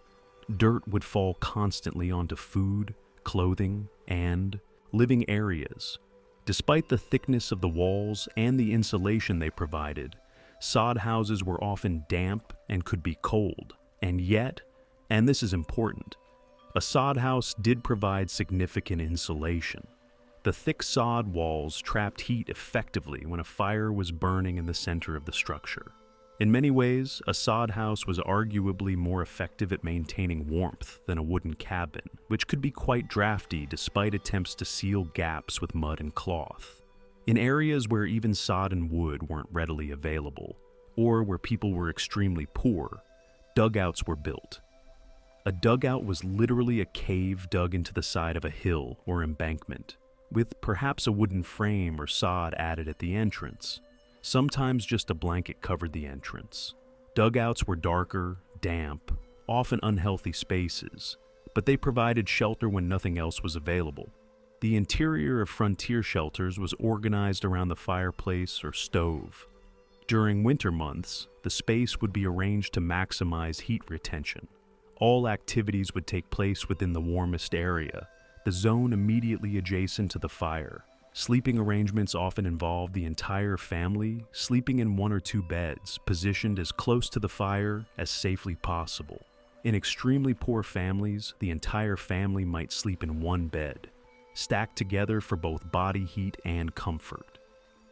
Dirt would fall constantly onto food, clothing, and living areas. Despite the thickness of the walls and the insulation they provided, sod houses were often damp and could be cold. And yet, and this is important, a sod house did provide significant insulation. The thick sod walls trapped heat effectively when a fire was burning in the center of the structure. In many ways, a sod house was arguably more effective at maintaining warmth than a wooden cabin, which could be quite drafty despite attempts to seal gaps with mud and cloth. In areas where even sod and wood weren't readily available, or where people were extremely poor, dugouts were built. A dugout was literally a cave dug into the side of a hill or embankment, with perhaps a wooden frame or sod added at the entrance. Sometimes just a blanket covered the entrance. Dugouts were darker, damp, often unhealthy spaces, but they provided shelter when nothing else was available. The interior of frontier shelters was organized around the fireplace or stove. During winter months, the space would be arranged to maximize heat retention. All activities would take place within the warmest area, the zone immediately adjacent to the fire. Sleeping arrangements often involved the entire family sleeping in 1 or 2 beds, positioned as close to the fire as safely possible. In extremely poor families, the entire family might sleep in 1 bed, stacked together for both body heat and comfort.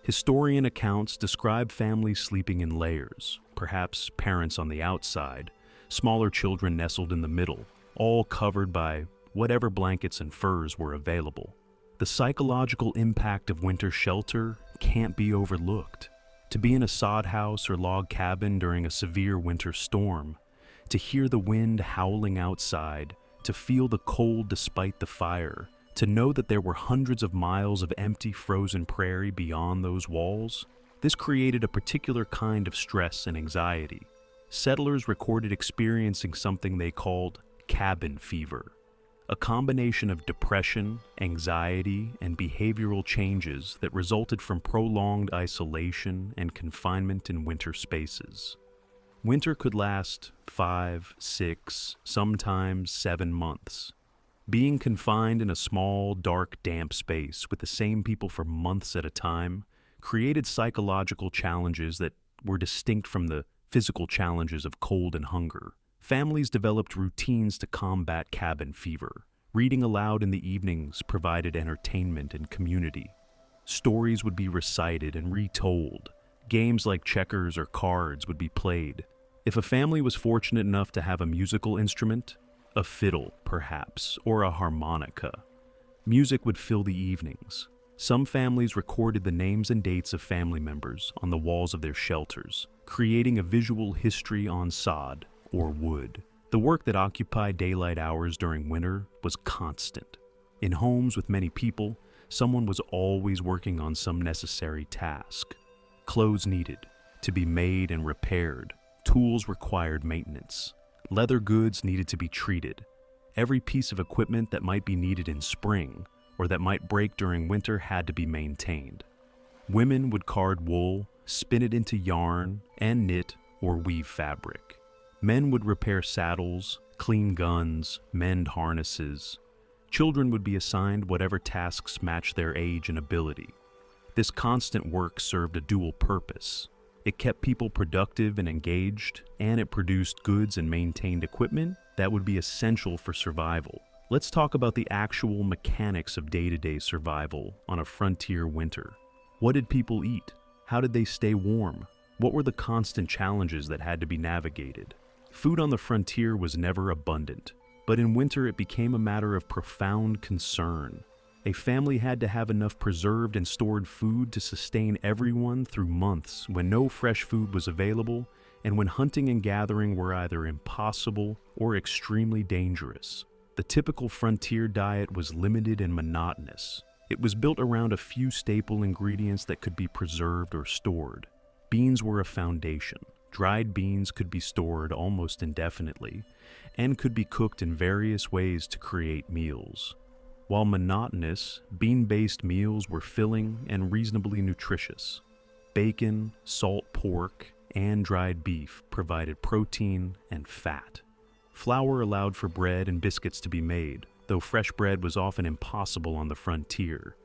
Historian accounts describe families sleeping in layers, perhaps parents on the outside, smaller children nestled in the middle, all covered by whatever blankets and furs were available. The psychological impact of winter shelter can't be overlooked. To be in a sod house or log cabin during a severe winter storm, to hear the wind howling outside, to feel the cold despite the fire, to know that there were hundreds of miles of empty frozen prairie beyond those walls, this created a particular kind of stress and anxiety. Settlers recorded experiencing something they called cabin fever, a combination of depression, anxiety, and behavioral changes that resulted from prolonged isolation and confinement in winter spaces. Winter could last 5, 6, sometimes 7 months. Being confined in a small, dark, damp space with the same people for months at a time created psychological challenges that were distinct from the physical challenges of cold and hunger. Families developed routines to combat cabin fever. Reading aloud in the evenings provided entertainment and community. Stories would be recited and retold. Games like checkers or cards would be played. If a family was fortunate enough to have a musical instrument, a fiddle, perhaps, or a harmonica, music would fill the evenings. Some families recorded the names and dates of family members on the walls of their shelters, creating a visual history on sod or wood. The work that occupied daylight hours during winter was constant. In homes with many people, someone was always working on some necessary task. Clothes needed to be made and repaired. Tools required maintenance. Leather goods needed to be treated. Every piece of equipment that might be needed in spring or that might break during winter had to be maintained. Women would card wool, spin it into yarn, and knit or weave fabric. Men would repair saddles, clean guns, mend harnesses. Children would be assigned whatever tasks matched their age and ability. This constant work served a dual purpose. It kept people productive and engaged, and it produced goods and maintained equipment that would be essential for survival. Let's talk about the actual mechanics of day-to-day survival on a frontier winter. What did people eat? How did they stay warm? What were the constant challenges that had to be navigated? Food on the frontier was never abundant, but in winter it became a matter of profound concern. A family had to have enough preserved and stored food to sustain everyone through months when no fresh food was available and when hunting and gathering were either impossible or extremely dangerous. The typical frontier diet was limited and monotonous. It was built around a few staple ingredients that could be preserved or stored. Beans were a foundation. Dried beans could be stored almost indefinitely and could be cooked in various ways to create meals. While monotonous, bean-based meals were filling and reasonably nutritious. Bacon, salt pork, and dried beef provided protein and fat. Flour allowed for bread and biscuits to be made, though fresh bread was often impossible on the frontier.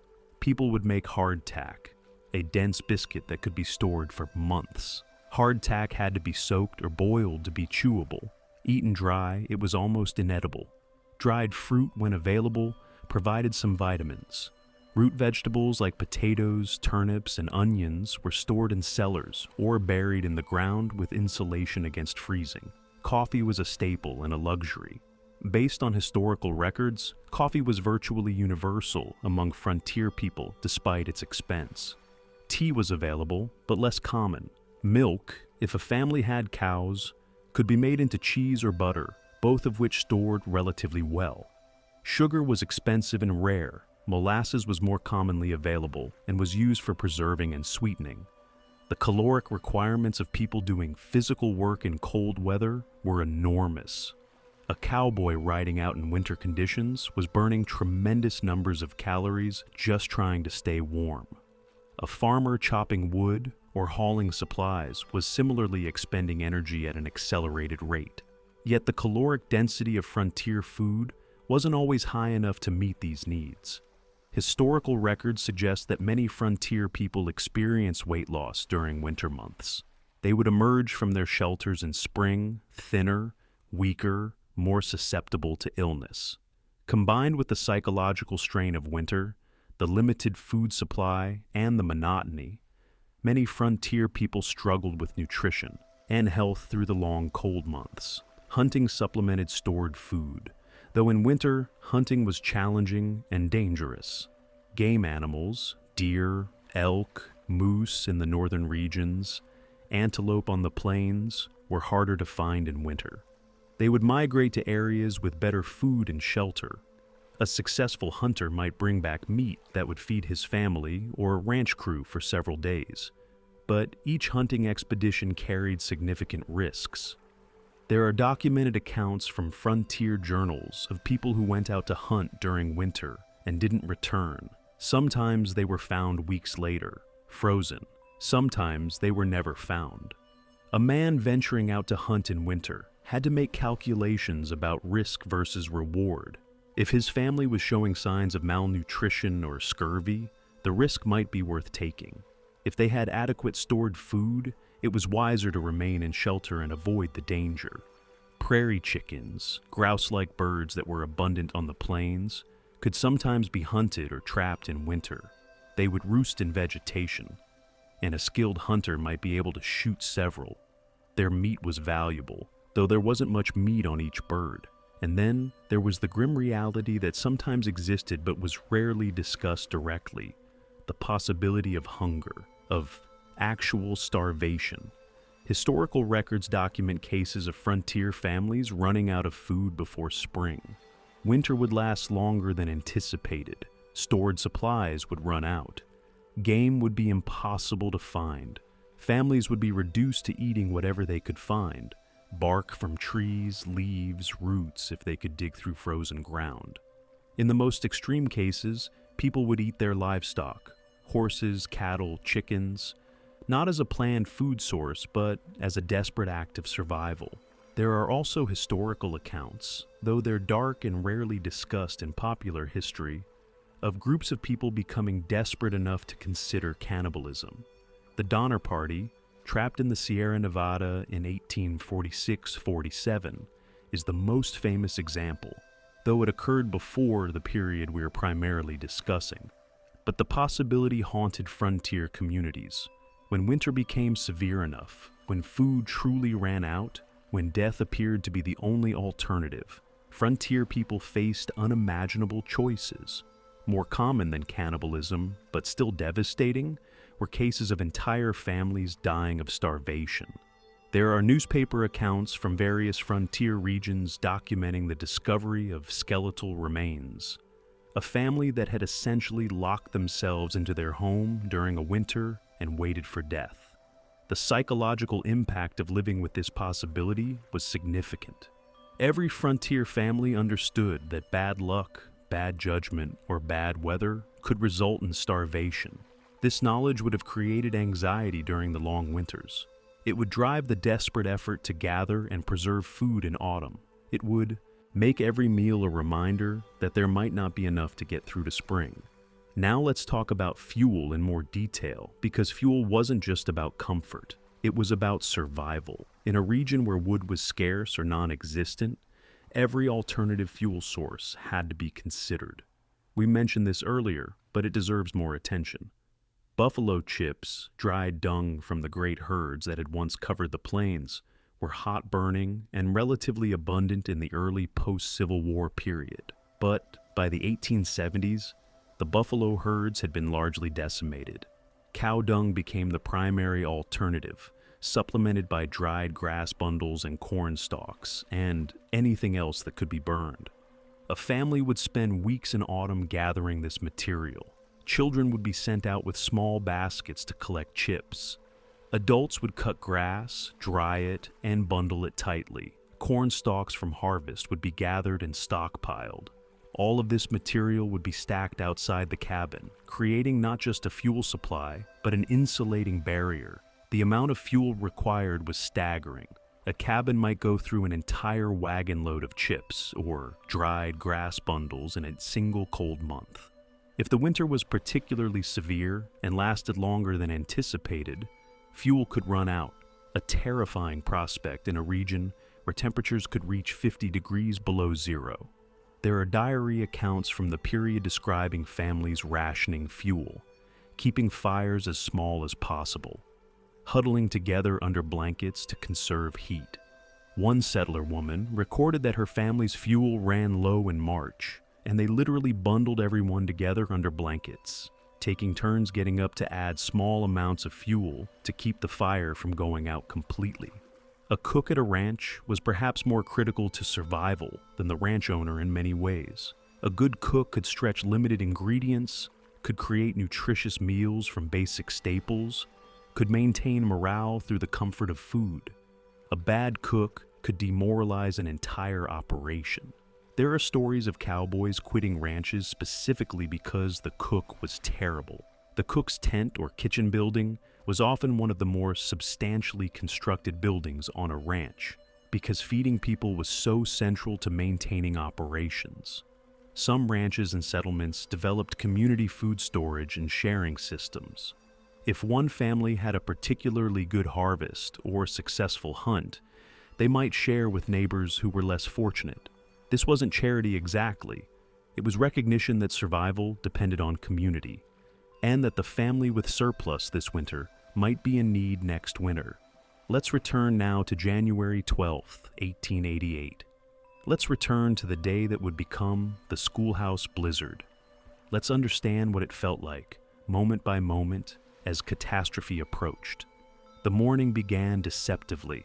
People would make hardtack, a dense biscuit that could be stored for months. Hardtack had to be soaked or boiled to be chewable. Eaten dry, it was almost inedible. Dried fruit, when available, provided some vitamins. Root vegetables like potatoes, turnips, and onions were stored in cellars or buried in the ground with insulation against freezing. Coffee was a staple and a luxury. Based on historical records, coffee was virtually universal among frontier people despite its expense. Tea was available, but less common. Milk, if a family had cows, could be made into cheese or butter, both of which stored relatively well. Sugar was expensive and rare. Molasses was more commonly available and was used for preserving and sweetening. The caloric requirements of people doing physical work in cold weather were enormous. A cowboy riding out in winter conditions was burning tremendous numbers of calories just trying to stay warm. A farmer chopping wood or hauling supplies was similarly expending energy at an accelerated rate. Yet the caloric density of frontier food wasn't always high enough to meet these needs. Historical records suggest that many frontier people experienced weight loss during winter months. They would emerge from their shelters in spring, thinner, weaker, more susceptible to illness. Combined with the psychological strain of winter, the limited food supply, and the monotony, many frontier people struggled with nutrition and health through the long cold months. Hunting supplemented stored food, though in winter, hunting was challenging and dangerous. Game animals, deer, elk, moose in the northern regions, antelope on the plains, were harder to find in winter. They would migrate to areas with better food and shelter. A successful hunter might bring back meat that would feed his family or ranch crew for several days, but each hunting expedition carried significant risks. There are documented accounts from frontier journals of people who went out to hunt during winter and didn't return. Sometimes they were found weeks later, frozen. Sometimes they were never found. A man venturing out to hunt in winter had to make calculations about risk versus reward. If his family was showing signs of malnutrition or scurvy, the risk might be worth taking. If they had adequate stored food, it was wiser to remain in shelter and avoid the danger. Prairie chickens, grouse-like birds that were abundant on the plains, could sometimes be hunted or trapped in winter. They would roost in vegetation, and a skilled hunter might be able to shoot several. Their meat was valuable, though there wasn't much meat on each bird. And then there was the grim reality that sometimes existed but was rarely discussed directly: the possibility of hunger, of actual starvation. Historical records document cases of frontier families running out of food before spring. Winter would last longer than anticipated. Stored supplies would run out. Game would be impossible to find. Families would be reduced to eating whatever they could find: bark from trees, leaves, roots if they could dig through frozen ground. In the most extreme cases, people would eat their livestock: horses, cattle, chickens, not as a planned food source, but as a desperate act of survival. There are also historical accounts, though they're dark and rarely discussed in popular history, of groups of people becoming desperate enough to consider cannibalism. The Donner Party, trapped in the Sierra Nevada in 1846-47, is the most famous example, though it occurred before the period we are primarily discussing. But the possibility haunted frontier communities. When winter became severe enough, when food truly ran out, when death appeared to be the only alternative, frontier people faced unimaginable choices. More common than cannibalism, but still devastating, were cases of entire families dying of starvation. There are newspaper accounts from various frontier regions documenting the discovery of skeletal remains. A family that had essentially locked themselves into their home during a winter and waited for death. The psychological impact of living with this possibility was significant. Every frontier family understood that bad luck, bad judgment, or bad weather could result in starvation. This knowledge would have created anxiety during the long winters. It would drive the desperate effort to gather and preserve food in autumn. It would make every meal a reminder that there might not be enough to get through to spring. Now let's talk about fuel in more detail, because fuel wasn't just about comfort. It was about survival. In a region where wood was scarce or non-existent, every alternative fuel source had to be considered. We mentioned this earlier, but it deserves more attention. Buffalo chips, dried dung from the great herds that had once covered the plains, were hot-burning and relatively abundant in the early post-Civil War period. But by the 1870s, the buffalo herds had been largely decimated. Cow dung became the primary alternative, supplemented by dried grass bundles and corn stalks, and anything else that could be burned. A family would spend weeks in autumn gathering this material. Children would be sent out with small baskets to collect chips. Adults would cut grass, dry it, and bundle it tightly. Corn stalks from harvest would be gathered and stockpiled. All of this material would be stacked outside the cabin, creating not just a fuel supply, but an insulating barrier. The amount of fuel required was staggering. A cabin might go through an entire wagon load of chips or dried grass bundles in a single cold month. If the winter was particularly severe and lasted longer than anticipated, fuel could run out, a terrifying prospect in a region where temperatures could reach 50 degrees below zero. There are diary accounts from the period describing families rationing fuel, keeping fires as small as possible, huddling together under blankets to conserve heat. One settler woman recorded that her family's fuel ran low in March, and they literally bundled everyone together under blankets, taking turns getting up to add small amounts of fuel to keep the fire from going out completely. A cook at a ranch was perhaps more critical to survival than the ranch owner in many ways. A good cook could stretch limited ingredients, could create nutritious meals from basic staples, could maintain morale through the comfort of food. A bad cook could demoralize an entire operation. There are stories of cowboys quitting ranches specifically because the cook was terrible. The cook's tent or kitchen building was often one of the more substantially constructed buildings on a ranch, because feeding people was so central to maintaining operations. Some ranches and settlements developed community food storage and sharing systems. If one family had a particularly good harvest or successful hunt, they might share with neighbors who were less fortunate. This wasn't charity exactly. It was recognition that survival depended on community, and that the family with surplus this winter might be in need next winter. Let's return now to January 12th, 1888. Let's return to the day that would become the Schoolhouse Blizzard. Let's understand what it felt like, moment by moment, as catastrophe approached. The morning began deceptively.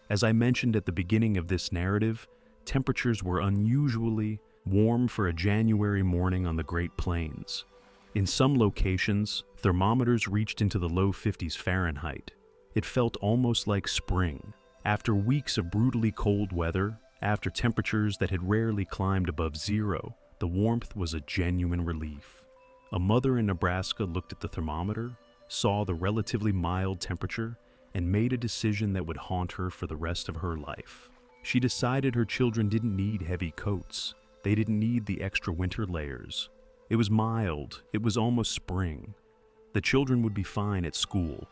As I mentioned at the beginning of this narrative, temperatures were unusually warm for a January morning on the Great Plains. In some locations, thermometers reached into the low 50s Fahrenheit. It felt almost like spring. After weeks of brutally cold weather, after temperatures that had rarely climbed above zero, the warmth was a genuine relief. A mother in Nebraska looked at the thermometer, saw the relatively mild temperature, and made a decision that would haunt her for the rest of her life. She decided her children didn't need heavy coats. They didn't need the extra winter layers. It was mild. It was almost spring. The children would be fine at school.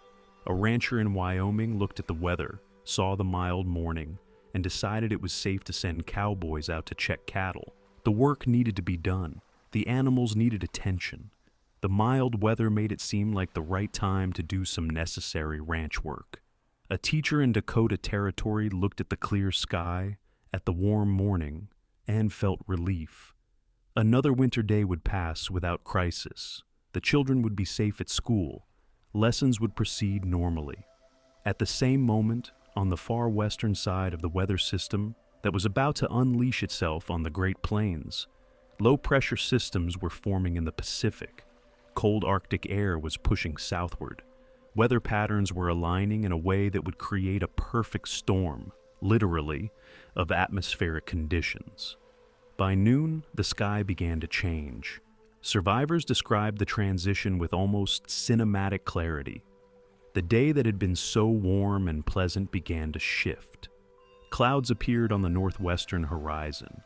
A rancher in Wyoming looked at the weather, saw the mild morning, and decided it was safe to send cowboys out to check cattle. The work needed to be done. The animals needed attention. The mild weather made it seem like the right time to do some necessary ranch work. A teacher in Dakota Territory looked at the clear sky, at the warm morning, and felt relief. Another winter day would pass without crisis. The children would be safe at school. Lessons would proceed normally. At the same moment, on the far western side of the weather system that was about to unleash itself on the Great Plains, low-pressure systems were forming in the Pacific. Cold Arctic air was pushing southward. Weather patterns were aligning in a way that would create a perfect storm, literally, of atmospheric conditions. By noon, the sky began to change. Survivors described the transition with almost cinematic clarity. The day that had been so warm and pleasant began to shift. Clouds appeared on the northwestern horizon.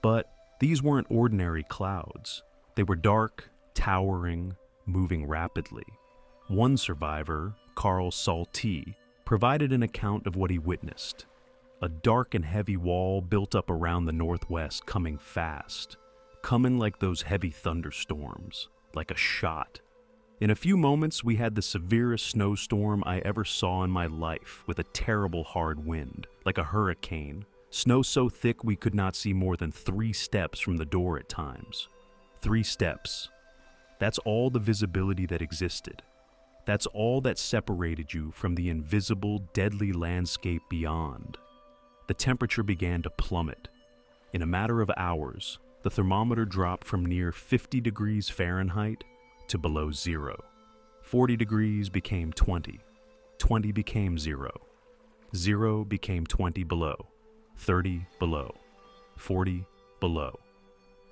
But these weren't ordinary clouds. They were dark, towering, moving rapidly. One survivor, Carl Saltee, provided an account of what he witnessed. A dark and heavy wall built up around the northwest, coming fast, coming like those heavy thunderstorms, like a shot. In a few moments, we had the severest snowstorm I ever saw in my life, with a terrible hard wind, like a hurricane. Snow so thick we could not see more than 3 steps from the door at times. 3 steps. That's all the visibility that existed. That's all that separated you from the invisible, deadly landscape beyond. The temperature began to plummet. In a matter of hours, the thermometer dropped from near 50 degrees Fahrenheit to below zero. 40 degrees became 20. 20 became 0. 0 became 20 below. 30 below. 40 below.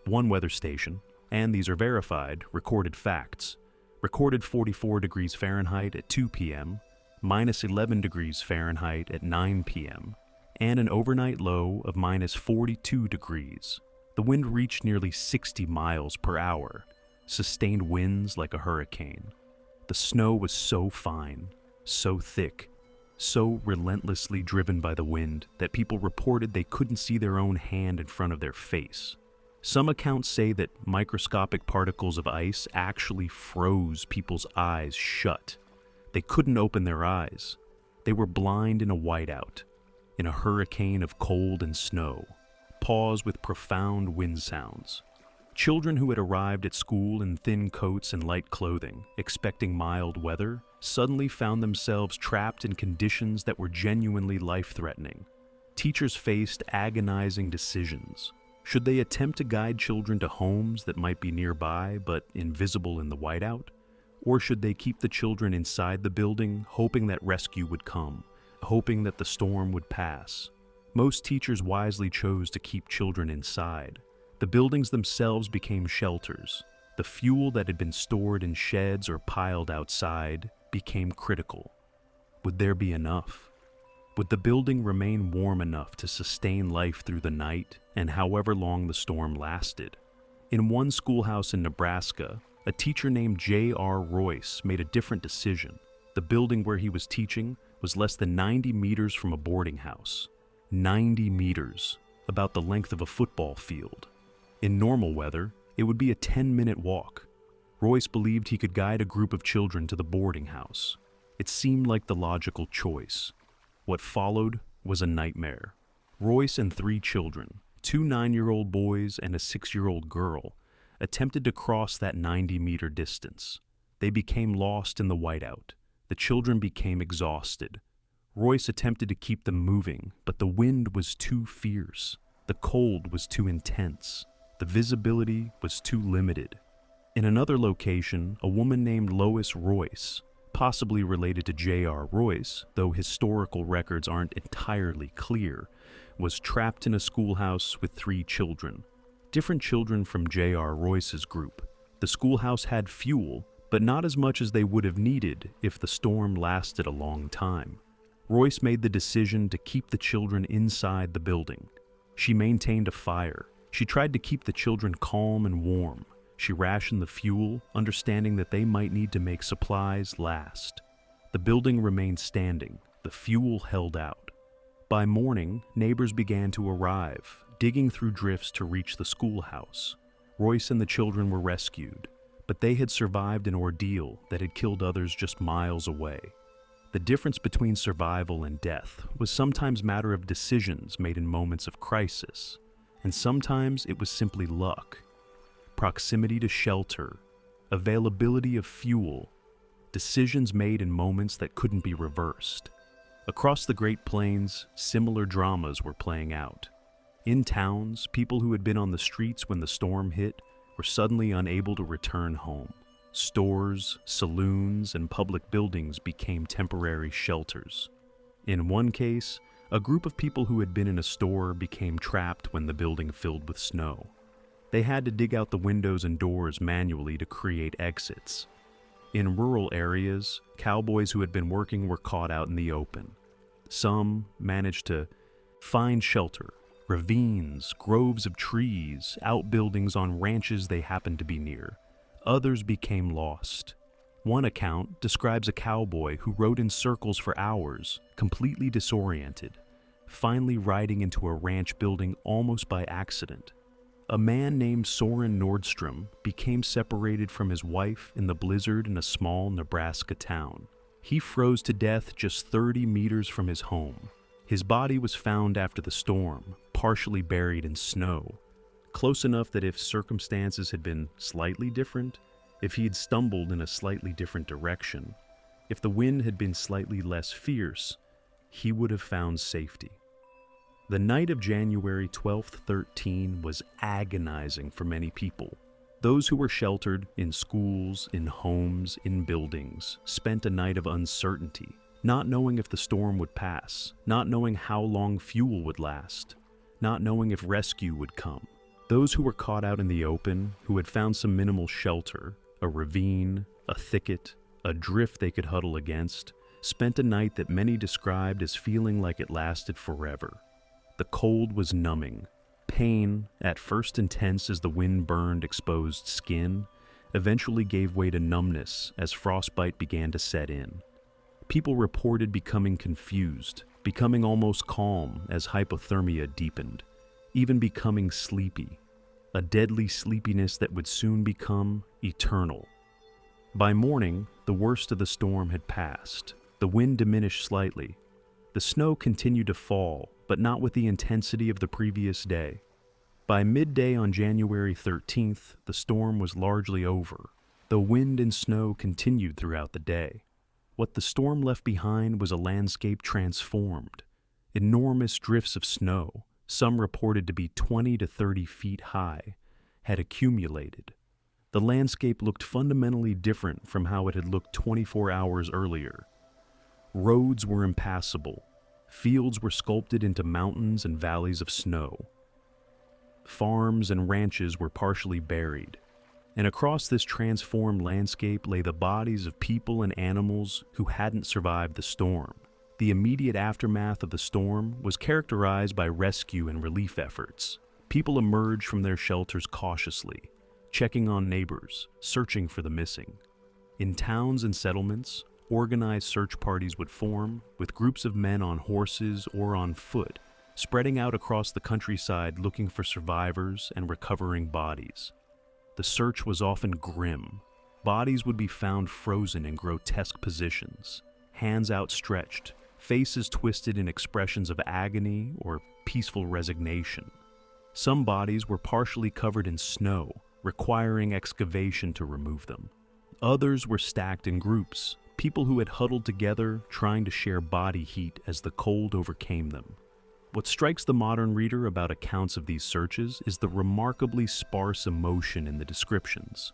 One weather station, and these are verified, recorded facts, recorded 44 degrees Fahrenheit at 2 p.m., minus 11 degrees Fahrenheit at 9 p.m., and an overnight low of minus 42 degrees. The wind reached nearly 60 miles per hour, sustained winds like a hurricane. The snow was so fine, so thick, so relentlessly driven by the wind that people reported they couldn't see their own hand in front of their face. Some accounts say that microscopic particles of ice actually froze people's eyes shut. They couldn't open their eyes. They were blind in a whiteout, in a hurricane of cold and snow, paused with profound wind sounds. Children who had arrived at school in thin coats and light clothing, expecting mild weather, suddenly found themselves trapped in conditions that were genuinely life-threatening. Teachers faced agonizing decisions. Should they attempt to guide children to homes that might be nearby but invisible in the whiteout? Or should they keep the children inside the building, hoping that rescue would come, hoping that the storm would pass? Most teachers wisely chose to keep children inside. The buildings themselves became shelters. The fuel that had been stored in sheds or piled outside became critical. Would there be enough? Would the building remain warm enough to sustain life through the night and however long the storm lasted? In one schoolhouse in Nebraska, a teacher named J.R. Royce made a different decision. The building where he was teaching was less than 90 meters from a boarding house. 90 meters, about the length of a football field. In normal weather, it would be a 10-minute walk. Royce believed he could guide a group of children to the boarding house. It seemed like the logical choice. What followed was a nightmare. Royce and 3 children, 2 9-year-old boys and a 6-year-old girl, attempted to cross that 90-meter distance. They became lost in the whiteout. The children became exhausted. Royce attempted to keep them moving, but the wind was too fierce. The cold was too intense. The visibility was too limited. In another location, a woman named Lois Royce, possibly related to J.R. Royce, though historical records aren't entirely clear, was trapped in a schoolhouse with 3 children. Different children from J.R. Royce's group. The schoolhouse had fuel, but not as much as they would have needed if the storm lasted a long time. Royce made the decision to keep the children inside the building. She maintained a fire. She tried to keep the children calm and warm. She rationed the fuel, understanding that they might need to make supplies last. The building remained standing. The fuel held out. By morning, neighbors began to arrive, digging through drifts to reach the schoolhouse. Royce and the children were rescued, but they had survived an ordeal that had killed others just miles away. The difference between survival and death was sometimes a matter of decisions made in moments of crisis, and sometimes it was simply luck. Proximity to shelter, availability of fuel, decisions made in moments that couldn't be reversed. Across the Great Plains, similar dramas were playing out. In towns, people who had been on the streets when the storm hit were suddenly unable to return home. Stores, saloons, and public buildings became temporary shelters. In one case, a group of people who had been in a store became trapped when the building filled with snow. They had to dig out the windows and doors manually to create exits. In rural areas, cowboys who had been working were caught out in the open. Some managed to find shelter, ravines, groves of trees, outbuildings on ranches they happened to be near. Others became lost. One account describes a cowboy who rode in circles for hours, completely disoriented, finally riding into a ranch building almost by accident. A man named Soren Nordstrom became separated from his wife in the blizzard in a small Nebraska town. He froze to death just 30 meters from his home. His body was found after the storm, partially buried in snow. Close enough that if circumstances had been slightly different, if he had stumbled in a slightly different direction, if the wind had been slightly less fierce, he would have found safety. The night of January 12th, 13 was agonizing for many people. Those who were sheltered in schools, in homes, in buildings, spent a night of uncertainty, not knowing if the storm would pass, not knowing how long fuel would last, not knowing if rescue would come. Those who were caught out in the open, who had found some minimal shelter, a ravine, a thicket, a drift they could huddle against, spent a night that many described as feeling like it lasted forever. The cold was numbing. Pain, at first intense as the wind burned exposed skin, eventually gave way to numbness as frostbite began to set in. People reported becoming confused, becoming almost calm as hypothermia deepened, even becoming sleepy, a deadly sleepiness that would soon become eternal. By morning, the worst of the storm had passed. The wind diminished slightly. The snow continued to fall, but not with the intensity of the previous day. By midday on January 13th, the storm was largely over, though wind and snow continued throughout the day. What the storm left behind was a landscape transformed. Enormous drifts of snow, some reported to be 20 to 30 feet high, had accumulated. The landscape looked fundamentally different from how it had looked 24 hours earlier. Roads were impassable. Fields were sculpted into mountains and valleys of snow. Farms and ranches were partially buried, and across this transformed landscape lay the bodies of people and animals who hadn't survived the storm. The immediate aftermath of the storm was characterized by rescue and relief efforts. People emerged from their shelters cautiously, checking on neighbors, searching for the missing. In towns and settlements, organized search parties would form, with groups of men on horses or on foot, spreading out across the countryside looking for survivors and recovering bodies. The search was often grim. Bodies would be found frozen in grotesque positions, hands outstretched, faces twisted in expressions of agony or peaceful resignation. Some bodies were partially covered in snow, requiring excavation to remove them. Others were stacked in groups, people who had huddled together trying to share body heat as the cold overcame them. What strikes the modern reader about accounts of these searches is the remarkably sparse emotion in the descriptions.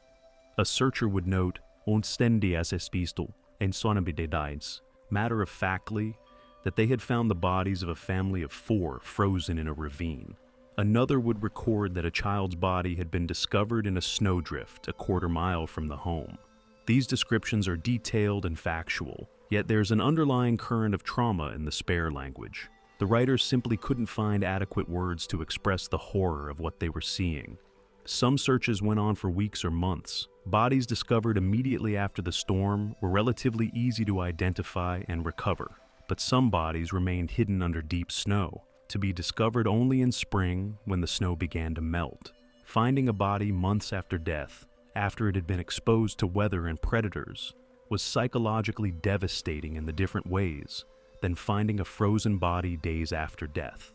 A searcher would note, "Omstendigas espisto, en sonabidedides," matter-of-factly, that they had found the bodies of a family of 4 frozen in a ravine. Another would record that a child's body had been discovered in a snowdrift a quarter-mile from the home. These descriptions are detailed and factual, yet there's an underlying current of trauma in the spare language. The writers simply couldn't find adequate words to express the horror of what they were seeing. Some searches went on for weeks or months. Bodies discovered immediately after the storm were relatively easy to identify and recover, but some bodies remained hidden under deep snow, to be discovered only in spring when the snow began to melt. Finding a body months after death, after it had been exposed to weather and predators, was psychologically devastating in the different ways than finding a frozen body days after death.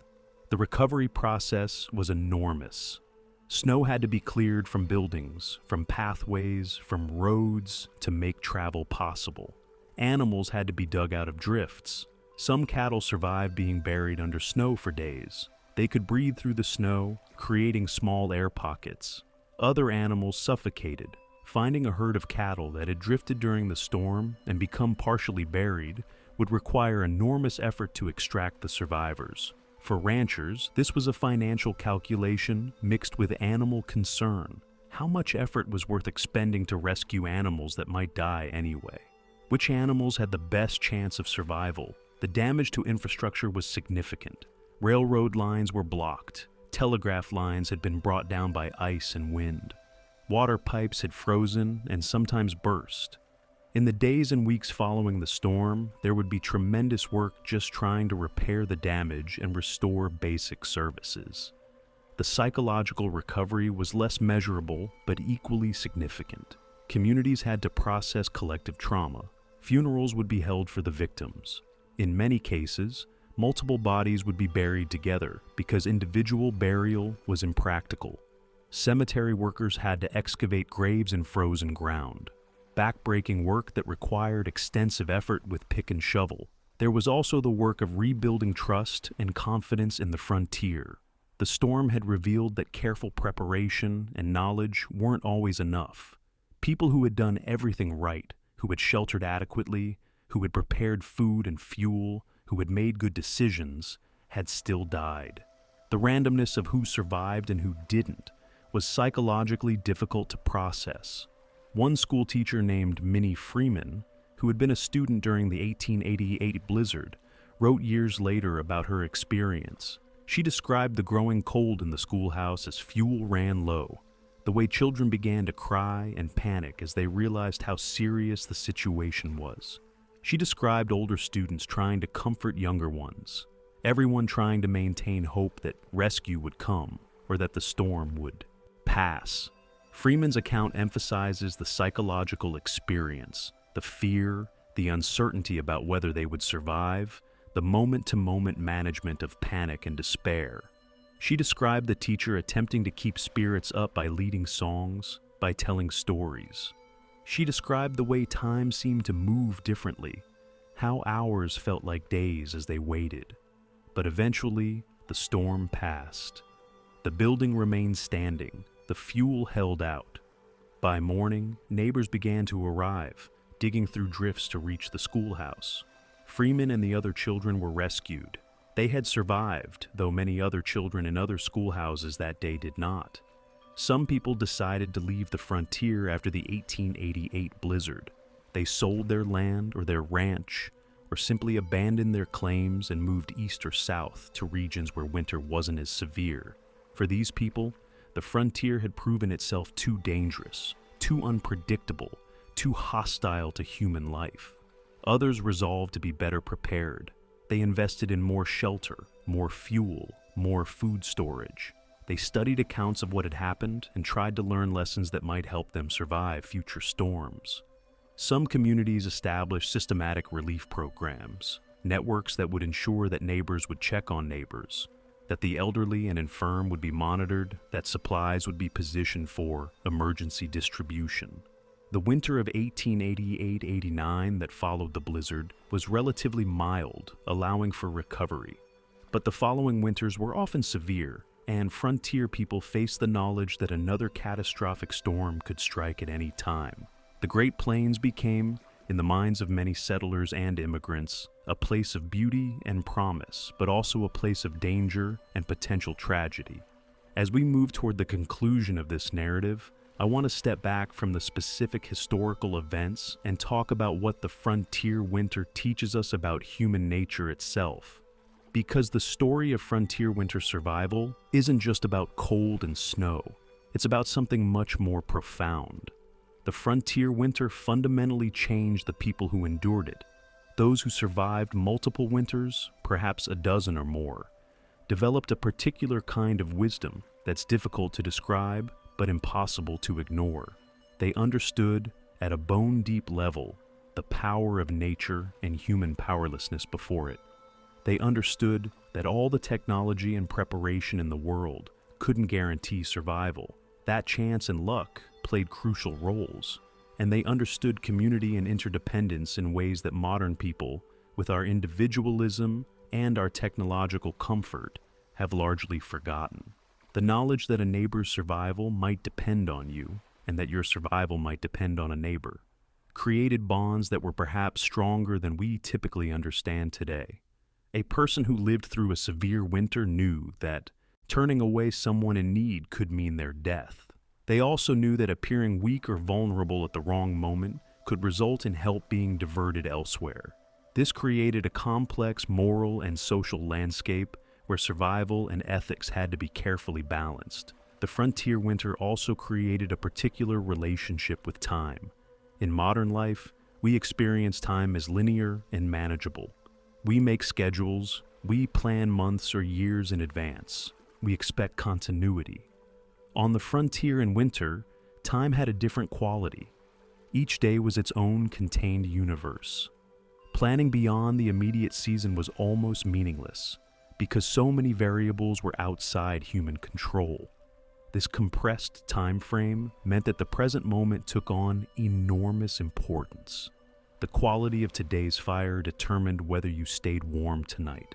The recovery process was enormous. Snow had to be cleared from buildings, from pathways, from roads to make travel possible. Animals had to be dug out of drifts. Some cattle survived being buried under snow for days. They could breathe through the snow, creating small air pockets. Other animals suffocated. Finding a herd of cattle that had drifted during the storm and become partially buried would require enormous effort to extract the survivors. For ranchers, this was a financial calculation mixed with animal concern. How much effort was worth expending to rescue animals that might die anyway? Which animals had the best chance of survival? The damage to infrastructure was significant. Railroad lines were blocked. Telegraph lines had been brought down by ice and wind. Water pipes had frozen and sometimes burst. In the days and weeks following the storm, there would be tremendous work just trying to repair the damage and restore basic services. The psychological recovery was less measurable, but equally significant. Communities had to process collective trauma. Funerals would be held for the victims. In many cases, multiple bodies would be buried together because individual burial was impractical. Cemetery workers had to excavate graves in frozen ground. Backbreaking work that required extensive effort with pick and shovel. There was also the work of rebuilding trust and confidence in the frontier. The storm had revealed that careful preparation and knowledge weren't always enough. People who had done everything right, who had sheltered adequately, who had prepared food and fuel, who had made good decisions, had still died. The randomness of who survived and who didn't was psychologically difficult to process. One school teacher named Minnie Freeman, who had been a student during the 1888 blizzard, wrote years later about her experience. She described the growing cold in the schoolhouse as fuel ran low, the way children began to cry and panic as they realized how serious the situation was. She described older students trying to comfort younger ones, everyone trying to maintain hope that rescue would come or that the storm would pass. Freeman's account emphasizes the psychological experience, the fear, the uncertainty about whether they would survive, the moment-to-moment management of panic and despair. She described the teacher attempting to keep spirits up by leading songs, by telling stories. She described the way time seemed to move differently, how hours felt like days as they waited. But eventually, the storm passed. The building remained standing. The fuel held out. By morning, neighbors began to arrive, digging through drifts to reach the schoolhouse. Freeman and the other children were rescued. They had survived, though many other children in other schoolhouses that day did not. Some people decided to leave the frontier after the 1888 blizzard. They sold their land or their ranch, or simply abandoned their claims and moved east or south to regions where winter wasn't as severe. For these people, the frontier had proven itself too dangerous, too unpredictable, too hostile to human life. Others resolved to be better prepared. They invested in more shelter, more fuel, more food storage. They studied accounts of what had happened and tried to learn lessons that might help them survive future storms. Some communities established systematic relief programs, networks that would ensure that neighbors would check on neighbors, that the elderly and infirm would be monitored, that supplies would be positioned for emergency distribution. The winter of 1888-89 that followed the blizzard was relatively mild, allowing for recovery. But the following winters were often severe, and frontier people faced the knowledge that another catastrophic storm could strike at any time. The Great Plains became, in the minds of many settlers and immigrants, a place of beauty and promise, but also a place of danger and potential tragedy. As we move toward the conclusion of this narrative, I want to step back from the specific historical events and talk about what the frontier winter teaches us about human nature itself. Because the story of frontier winter survival isn't just about cold and snow, it's about something much more profound. The frontier winter fundamentally changed the people who endured it. Those who survived multiple winters, perhaps a dozen or more, developed a particular kind of wisdom that's difficult to describe but impossible to ignore. They understood, at a bone-deep level, the power of nature and human powerlessness before it. They understood that all the technology and preparation in the world couldn't guarantee survival. That chance and luck played crucial roles, and they understood community and interdependence in ways that modern people, with our individualism and our technological comfort, have largely forgotten. The knowledge that a neighbor's survival might depend on you, and that your survival might depend on a neighbor, created bonds that were perhaps stronger than we typically understand today. A person who lived through a severe winter knew that turning away someone in need could mean their death. They also knew that appearing weak or vulnerable at the wrong moment could result in help being diverted elsewhere. This created a complex moral and social landscape where survival and ethics had to be carefully balanced. The frontier winter also created a particular relationship with time. In modern life, we experience time as linear and manageable. We make schedules, we plan months or years in advance. We expect continuity. On the frontier in winter, time had a different quality. Each day was its own contained universe. Planning beyond the immediate season was almost meaningless, because so many variables were outside human control. This compressed time frame meant that the present moment took on enormous importance. The quality of today's fire determined whether you stayed warm tonight.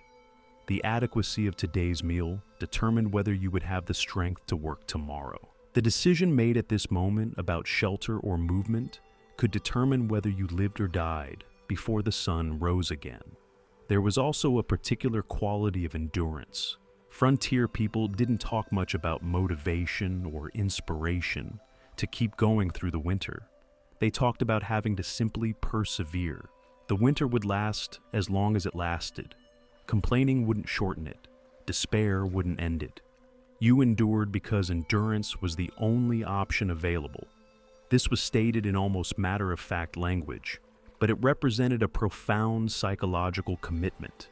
The adequacy of today's meal determined whether you would have the strength to work tomorrow. The decision made at this moment about shelter or movement could determine whether you lived or died before the sun rose again. There was also a particular quality of endurance. Frontier people didn't talk much about motivation or inspiration to keep going through the winter. They talked about having to simply persevere. The winter would last as long as it lasted. Complaining wouldn't shorten it. Despair wouldn't end it. You endured because endurance was the only option available. This was stated in almost matter-of-fact language, but it represented a profound psychological commitment,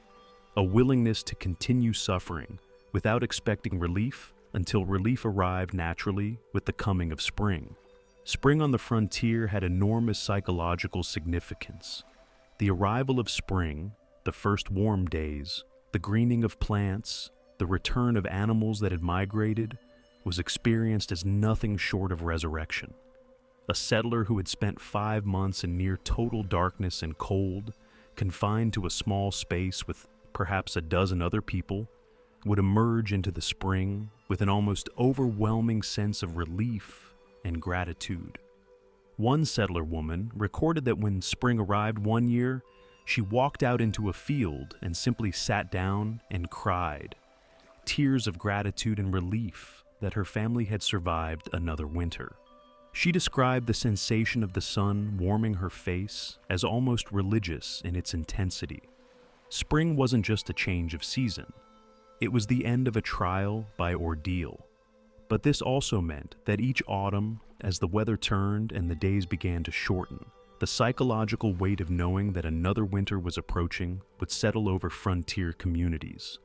a willingness to continue suffering without expecting relief until relief arrived naturally with the coming of spring. Spring on the frontier had enormous psychological significance. The arrival of spring, the first warm days, the greening of plants, the return of animals that had migrated, was experienced as nothing short of resurrection. A settler who had spent 5 months in near total darkness and cold, confined to a small space with perhaps a dozen other people, would emerge into the spring with an almost overwhelming sense of relief and gratitude. One settler woman recorded that when spring arrived one year, She walked out into a field and simply sat down and cried, tears of gratitude and relief that her family had survived another winter. She described the sensation of the sun warming her face as almost religious in its intensity. Spring wasn't just a change of season. It was the end of a trial by ordeal. But this also meant that each autumn, as the weather turned and the days began to shorten, the psychological weight of knowing that another winter was approaching would settle over frontier communities.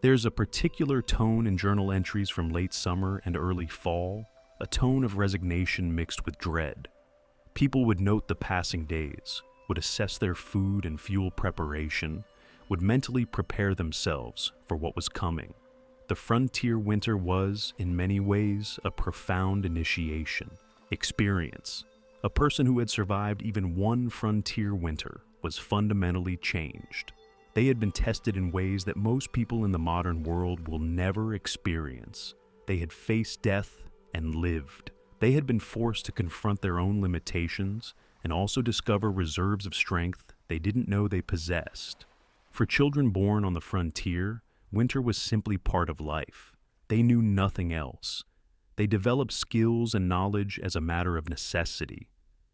There's a particular tone in journal entries from late summer and early fall, a tone of resignation mixed with dread. People would note the passing days, would assess their food and fuel preparation, would mentally prepare themselves for what was coming. The frontier winter was, in many ways, a profound initiation, experience. A person who had survived even one frontier winter was fundamentally changed. They had been tested in ways that most people in the modern world will never experience. They had faced death and lived. They had been forced to confront their own limitations and also discover reserves of strength they didn't know they possessed. For children born on the frontier, winter was simply part of life. They knew nothing else. They developed skills and knowledge as a matter of necessity.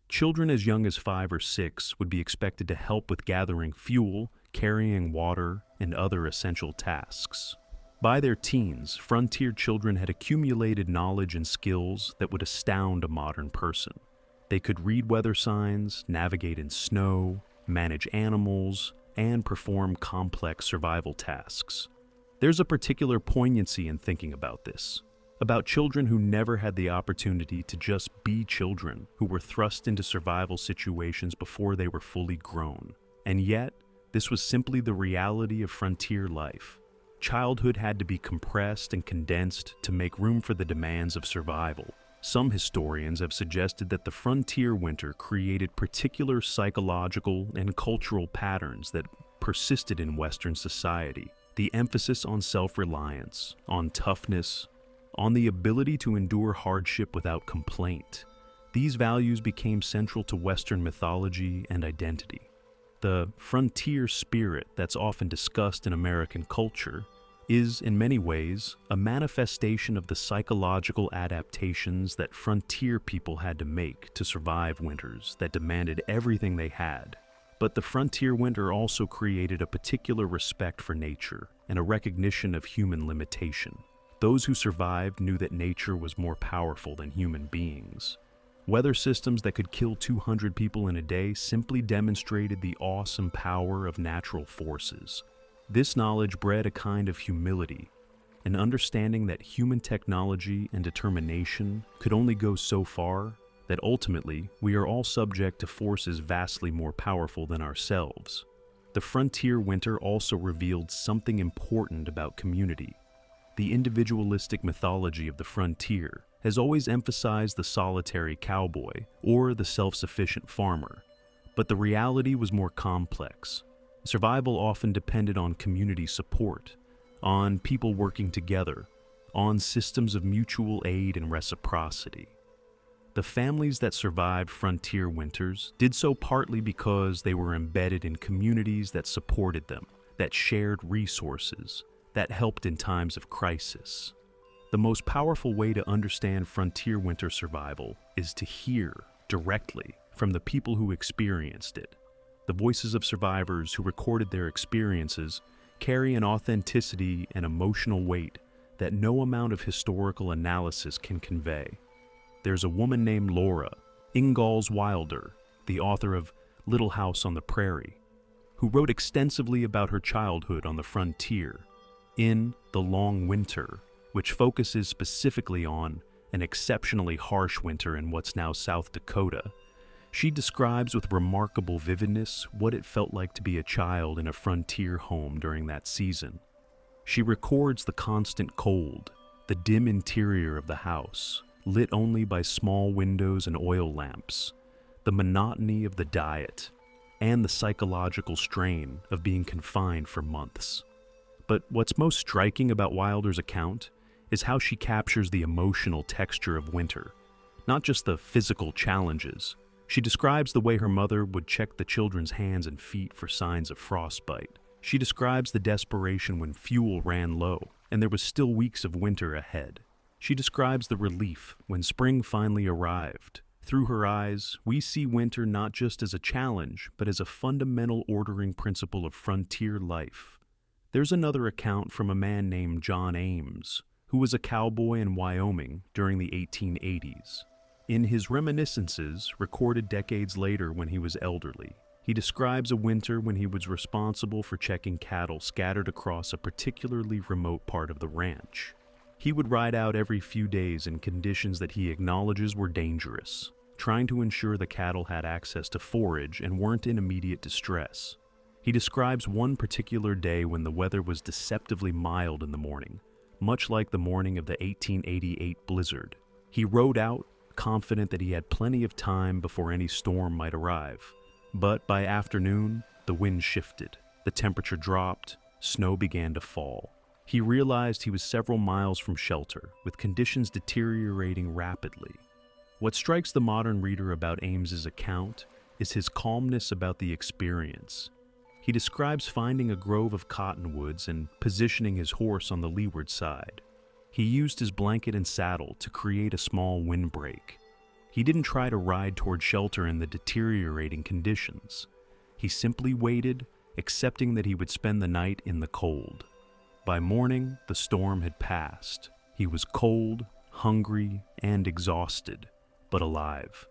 Children as young as 5 or 6 would be expected to help with gathering fuel, carrying water, and other essential tasks. By their teens, frontier children had accumulated knowledge and skills that would astound a modern person. They could read weather signs, navigate in snow, manage animals, and perform complex survival tasks. There's a particular poignancy in thinking about this, about children who never had the opportunity to just be children, who were thrust into survival situations before they were fully grown. And yet, this was simply the reality of frontier life. Childhood had to be compressed and condensed to make room for the demands of survival. Some historians have suggested that the frontier winter created particular psychological and cultural patterns that persisted in Western society. The emphasis on self-reliance, on toughness, on the ability to endure hardship without complaint. These values became central to Western mythology and identity. The frontier spirit that's often discussed in American culture is, in many ways, a manifestation of the psychological adaptations that frontier people had to make to survive winters that demanded everything they had. But the frontier winter also created a particular respect for nature and a recognition of human limitation. Those who survived knew that nature was more powerful than human beings. Weather systems that could kill 200 people in a day simply demonstrated the awesome power of natural forces. This knowledge bred a kind of humility, an understanding that human technology and determination could only go so far, that ultimately we are all subject to forces vastly more powerful than ourselves. The frontier winter also revealed something important about community. The individualistic mythology of the frontier has always emphasized the solitary cowboy or the self-sufficient farmer, but the reality was more complex. Survival often depended on community support, on people working together, on systems of mutual aid and reciprocity. The families that survived frontier winters did so partly because they were embedded in communities that supported them, that shared resources, that helped in times of crisis. The most powerful way to understand frontier winter survival is to hear directly from the people who experienced it. The voices of survivors who recorded their experiences carry an authenticity and emotional weight that no amount of historical analysis can convey. There's a woman named Laura Ingalls Wilder, the author of Little House on the Prairie, who wrote extensively about her childhood on the frontier in The Long Winter, which focuses specifically on an exceptionally harsh winter in what's now South Dakota. She describes with remarkable vividness what it felt like to be a child in a frontier home during that season. She records the constant cold, the dim interior of the house, lit only by small windows and oil lamps, the monotony of the diet, and the psychological strain of being confined for months. But what's most striking about Wilder's account is how she captures the emotional texture of winter, not just the physical challenges. She describes the way her mother would check the children's hands and feet for signs of frostbite. She describes the desperation when fuel ran low and there was still weeks of winter ahead. She describes the relief when spring finally arrived. Through her eyes, we see winter not just as a challenge, but as a fundamental ordering principle of frontier life. There's another account from a man named John Ames, who was a cowboy in Wyoming during the 1880s. In his reminiscences, recorded decades later when he was elderly, he describes a winter when he was responsible for checking cattle scattered across a particularly remote part of the ranch. He would ride out every few days in conditions that he acknowledges were dangerous, trying to ensure the cattle had access to forage and weren't in immediate distress. He describes one particular day when the weather was deceptively mild in the morning, much like the morning of the 1888 blizzard. He rode out, confident that he had plenty of time before any storm might arrive. But by afternoon, the wind shifted, the temperature dropped, snow began to fall. He realized he was several miles from shelter, with conditions deteriorating rapidly. What strikes the modern reader about Ames's account is his calmness about the experience. He describes finding a grove of cottonwoods and positioning his horse on the leeward side. He used his blanket and saddle to create a small windbreak. He didn't try to ride toward shelter in the deteriorating conditions. He simply waited, accepting that he would spend the night in the cold. By morning, the storm had passed. He was cold, hungry, and exhausted, but alive.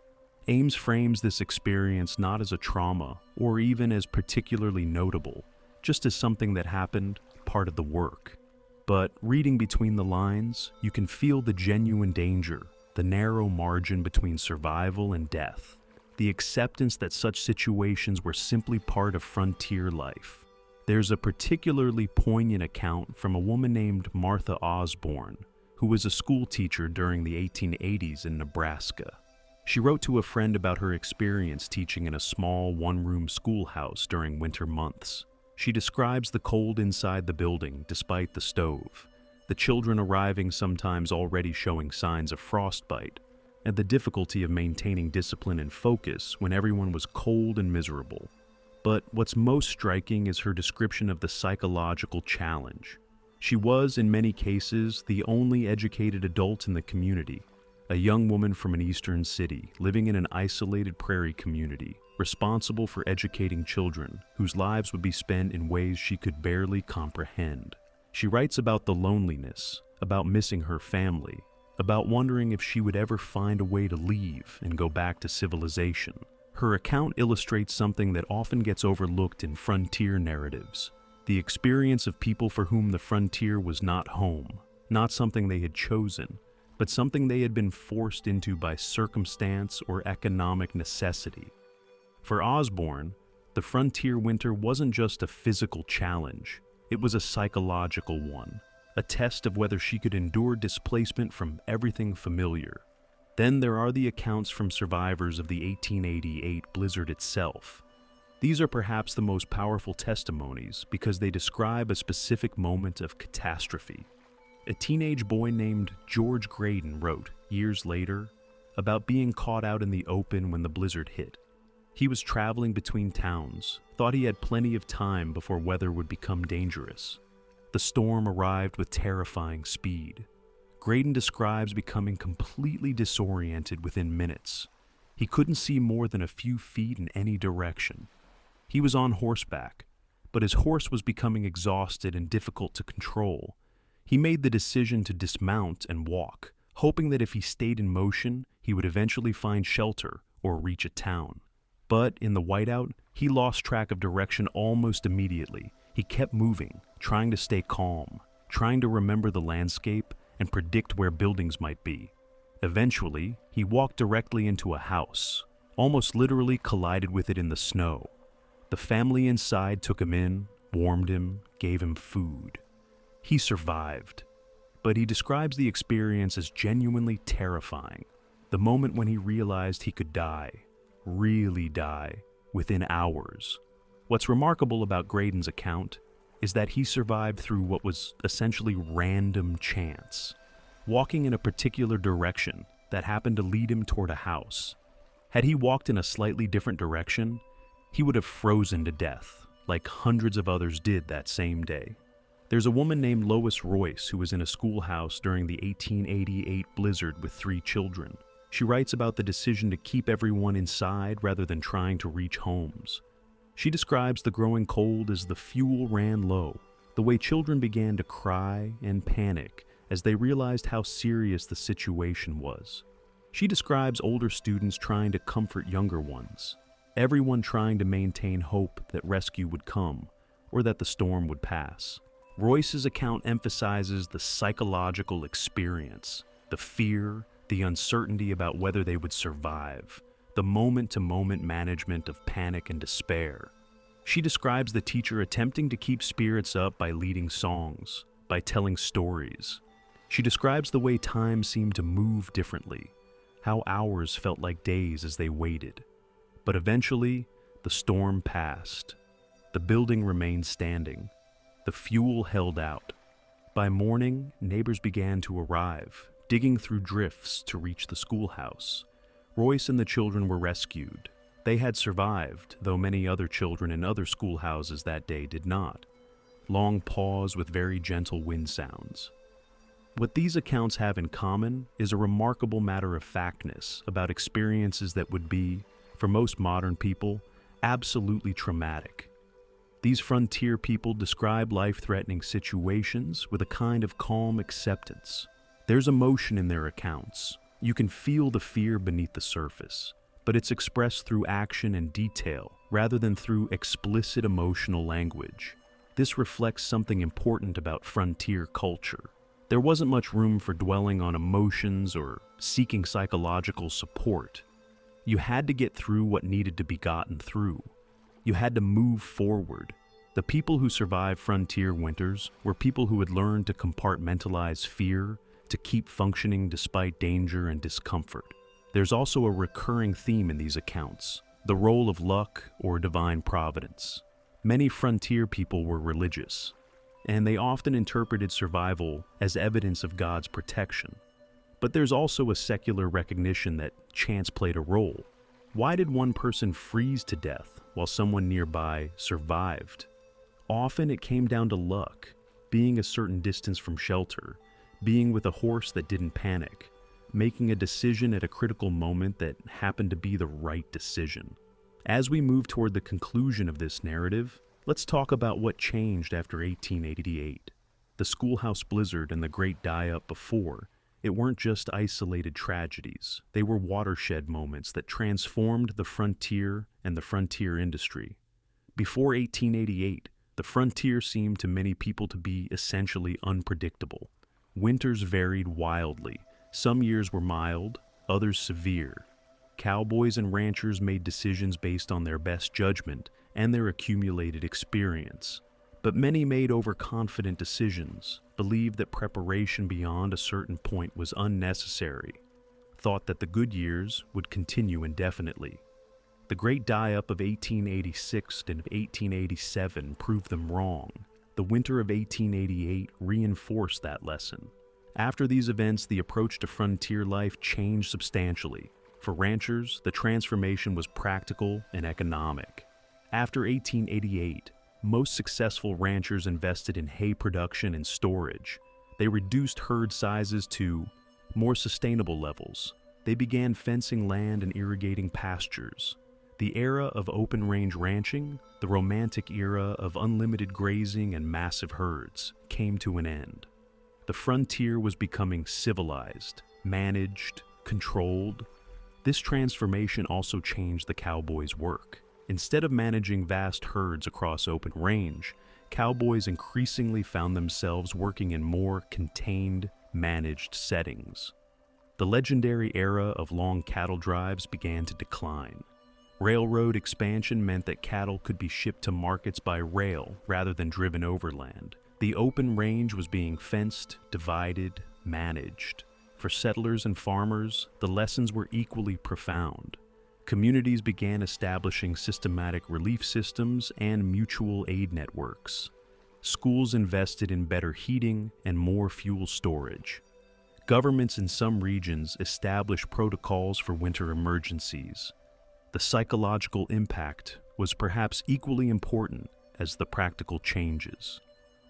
Ames frames this experience not as a trauma or even as particularly notable, just as something that happened, part of the work. But reading between the lines, you can feel the genuine danger, the narrow margin between survival and death, the acceptance that such situations were simply part of frontier life. There's a particularly poignant account from a woman named Martha Osborne, who was a school teacher during the 1880s in Nebraska. She wrote to a friend about her experience teaching in a small one-room schoolhouse during winter months. She describes the cold inside the building despite the stove, the children arriving sometimes already showing signs of frostbite, and the difficulty of maintaining discipline and focus when everyone was cold and miserable. But what's most striking is her description of the psychological challenge. She was, in many cases, the only educated adult in the community, a young woman from an eastern city living in an isolated prairie community, responsible for educating children whose lives would be spent in ways she could barely comprehend. She writes about the loneliness, about missing her family, about wondering if she would ever find a way to leave and go back to civilization. Her account illustrates something that often gets overlooked in frontier narratives, the experience of people for whom the frontier was not home, not something they had chosen, but something they had been forced into by circumstance or economic necessity. For Osborne, the frontier winter wasn't just a physical challenge, it was a psychological one, a test of whether she could endure displacement from everything familiar. Then there are the accounts from survivors of the 1888 blizzard itself. These are perhaps the most powerful testimonies because they describe a specific moment of catastrophe. A teenage boy named George Graydon wrote, years later, about being caught out in the open when the blizzard hit. He was traveling between towns, thought he had plenty of time before weather would become dangerous. The storm arrived with terrifying speed. Graydon describes becoming completely disoriented within minutes. He couldn't see more than a few feet in any direction. He was on horseback, but his horse was becoming exhausted and difficult to control. He made the decision to dismount and walk, hoping that if he stayed in motion, he would eventually find shelter or reach a town. But in the whiteout, he lost track of direction almost immediately. He kept moving, trying to stay calm, trying to remember the landscape and predict where buildings might be. Eventually, he walked directly into a house, almost literally collided with it in the snow. The family inside took him in, warmed him, gave him food. He survived, but he describes the experience as genuinely terrifying. The moment when he realized he could die, really die, within hours. What's remarkable about Graydon's account is that he survived through what was essentially random chance, walking in a particular direction that happened to lead him toward a house. Had he walked in a slightly different direction, he would have frozen to death, like hundreds of others did that same day. There's a woman named Lois Royce who was in a schoolhouse during the 1888 blizzard with 3 children. She writes about the decision to keep everyone inside rather than trying to reach homes. She describes the growing cold as the fuel ran low, the way children began to cry and panic as they realized how serious the situation was. She describes older students trying to comfort younger ones, everyone trying to maintain hope that rescue would come or that the storm would pass. Royce's account emphasizes the psychological experience, the fear, the uncertainty about whether they would survive, the moment-to-moment management of panic and despair. She describes the teacher attempting to keep spirits up by leading songs, by telling stories. She describes the way time seemed to move differently, how hours felt like days as they waited. But eventually, the storm passed. The building remained standing. The fuel held out. By morning, neighbors began to arrive, digging through drifts to reach the schoolhouse. Royce and the children were rescued. They had survived, though many other children in other schoolhouses that day did not. Long pause with very gentle wind sounds. What these accounts have in common is a remarkable matter-of-factness about experiences that would be, for most modern people, absolutely traumatic. These frontier people describe life-threatening situations with a kind of calm acceptance. There's emotion in their accounts. You can feel the fear beneath the surface, but it's expressed through action and detail rather than through explicit emotional language. This reflects something important about frontier culture. There wasn't much room for dwelling on emotions or seeking psychological support. You had to get through what needed to be gotten through. You had to move forward. The people who survived frontier winters were people who had learned to compartmentalize fear, to keep functioning despite danger and discomfort. There's also a recurring theme in these accounts, the role of luck or divine providence. Many frontier people were religious, and they often interpreted survival as evidence of God's protection. But there's also a secular recognition that chance played a role. Why did one person freeze to death while someone nearby survived? Often it came down to luck, being a certain distance from shelter, being with a horse that didn't panic, making a decision at a critical moment that happened to be the right decision. As we move toward the conclusion of this narrative, let's talk about what changed after 1888. The Schoolhouse Blizzard and the Great Die-Up before, it weren't just isolated tragedies. They were watershed moments that transformed the frontier and the frontier industry. Before 1888, the frontier seemed to many people to be essentially unpredictable. Winters varied wildly. Some years were mild, others severe. Cowboys and ranchers made decisions based on their best judgment and their accumulated experience. But many made overconfident decisions, believed that preparation beyond a certain point was unnecessary, thought that the good years would continue indefinitely. The Great Die-Up of 1886 and 1887 proved them wrong. The winter of 1888 reinforced that lesson. After these events, the approach to frontier life changed substantially. For ranchers, the transformation was practical and economic. After 1888, most successful ranchers invested in hay production and storage. They reduced herd sizes to more sustainable levels. They began fencing land and irrigating pastures. The era of open-range ranching, the romantic era of unlimited grazing and massive herds, came to an end. The frontier was becoming civilized, managed, controlled. This transformation also changed the cowboys' work. Instead of managing vast herds across open range, cowboys increasingly found themselves working in more contained, managed settings. The legendary era of long cattle drives began to decline. Railroad expansion meant that cattle could be shipped to markets by rail rather than driven overland. The open range was being fenced, divided, managed. For settlers and farmers, the lessons were equally profound. Communities began establishing systematic relief systems and mutual aid networks. Schools invested in better heating and more fuel storage. Governments in some regions established protocols for winter emergencies. The psychological impact was perhaps equally important as the practical changes.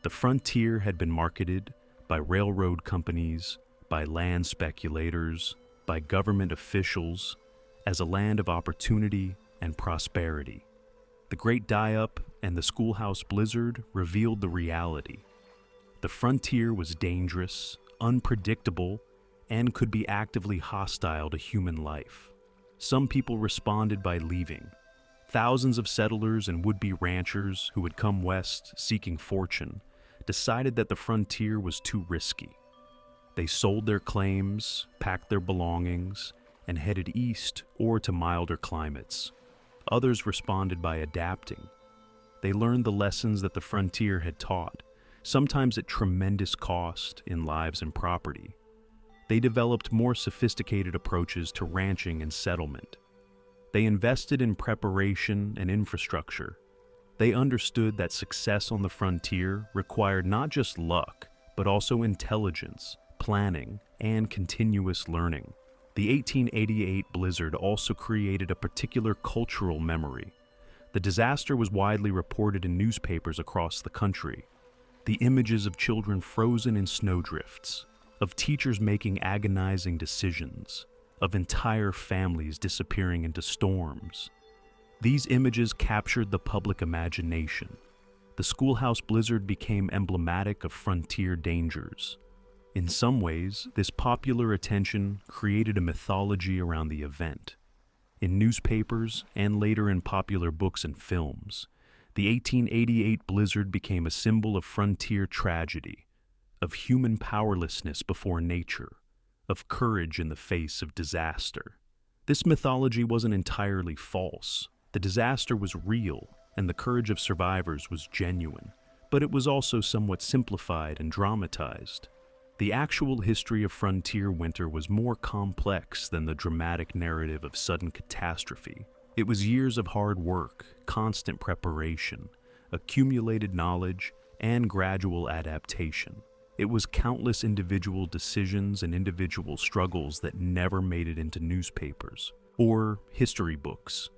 The frontier had been marketed by railroad companies, by land speculators, by government officials, as a land of opportunity and prosperity. The Great Die-Up and the Schoolhouse Blizzard revealed the reality. The frontier was dangerous, unpredictable, and could be actively hostile to human life. Some people responded by leaving. Thousands of settlers and would-be ranchers who had come west seeking fortune decided that the frontier was too risky. They sold their claims, packed their belongings, and headed east or to milder climates. Others responded by adapting. They learned the lessons that the frontier had taught, sometimes at tremendous cost in lives and property. They developed more sophisticated approaches to ranching and settlement. They invested in preparation and infrastructure. They understood that success on the frontier required not just luck, but also intelligence, planning, and continuous learning. The 1888 blizzard also created a particular cultural memory. The disaster was widely reported in newspapers across the country. The images of children frozen in snowdrifts, of teachers making agonizing decisions, of entire families disappearing into storms. These images captured the public imagination. The Schoolhouse Blizzard became emblematic of frontier dangers. In some ways, this popular attention created a mythology around the event. In newspapers and later in popular books and films, the 1888 blizzard became a symbol of frontier tragedy, of human powerlessness before nature, of courage in the face of disaster. This mythology wasn't entirely false. The disaster was real, and the courage of survivors was genuine, but it was also somewhat simplified and dramatized. The actual history of frontier winter was more complex than the dramatic narrative of sudden catastrophe. It was years of hard work, constant preparation, accumulated knowledge, and gradual adaptation. It was countless individual decisions and individual struggles that never made it into newspapers or history books.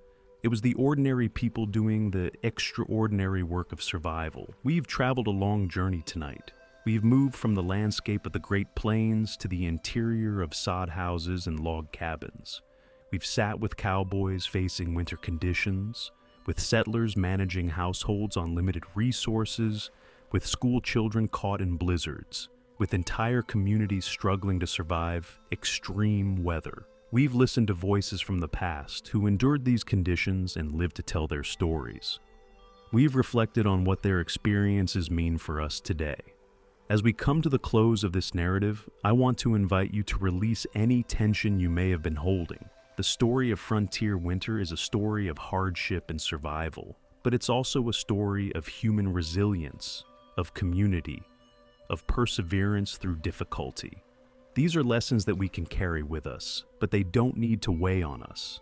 It was the ordinary people doing the extraordinary work of survival. We've traveled a long journey tonight. We've moved from the landscape of the Great Plains to the interior of sod houses and log cabins. We've sat with cowboys facing winter conditions, with settlers managing households on limited resources, with school children caught in blizzards, with entire communities struggling to survive extreme weather. We've listened to voices from the past who endured these conditions and lived to tell their stories. We've reflected on what their experiences mean for us today. As we come to the close of this narrative, I want to invite you to release any tension you may have been holding. The story of frontier winter is a story of hardship and survival, but it's also a story of human resilience, of community, of perseverance through difficulty. These are lessons that we can carry with us, but they don't need to weigh on us.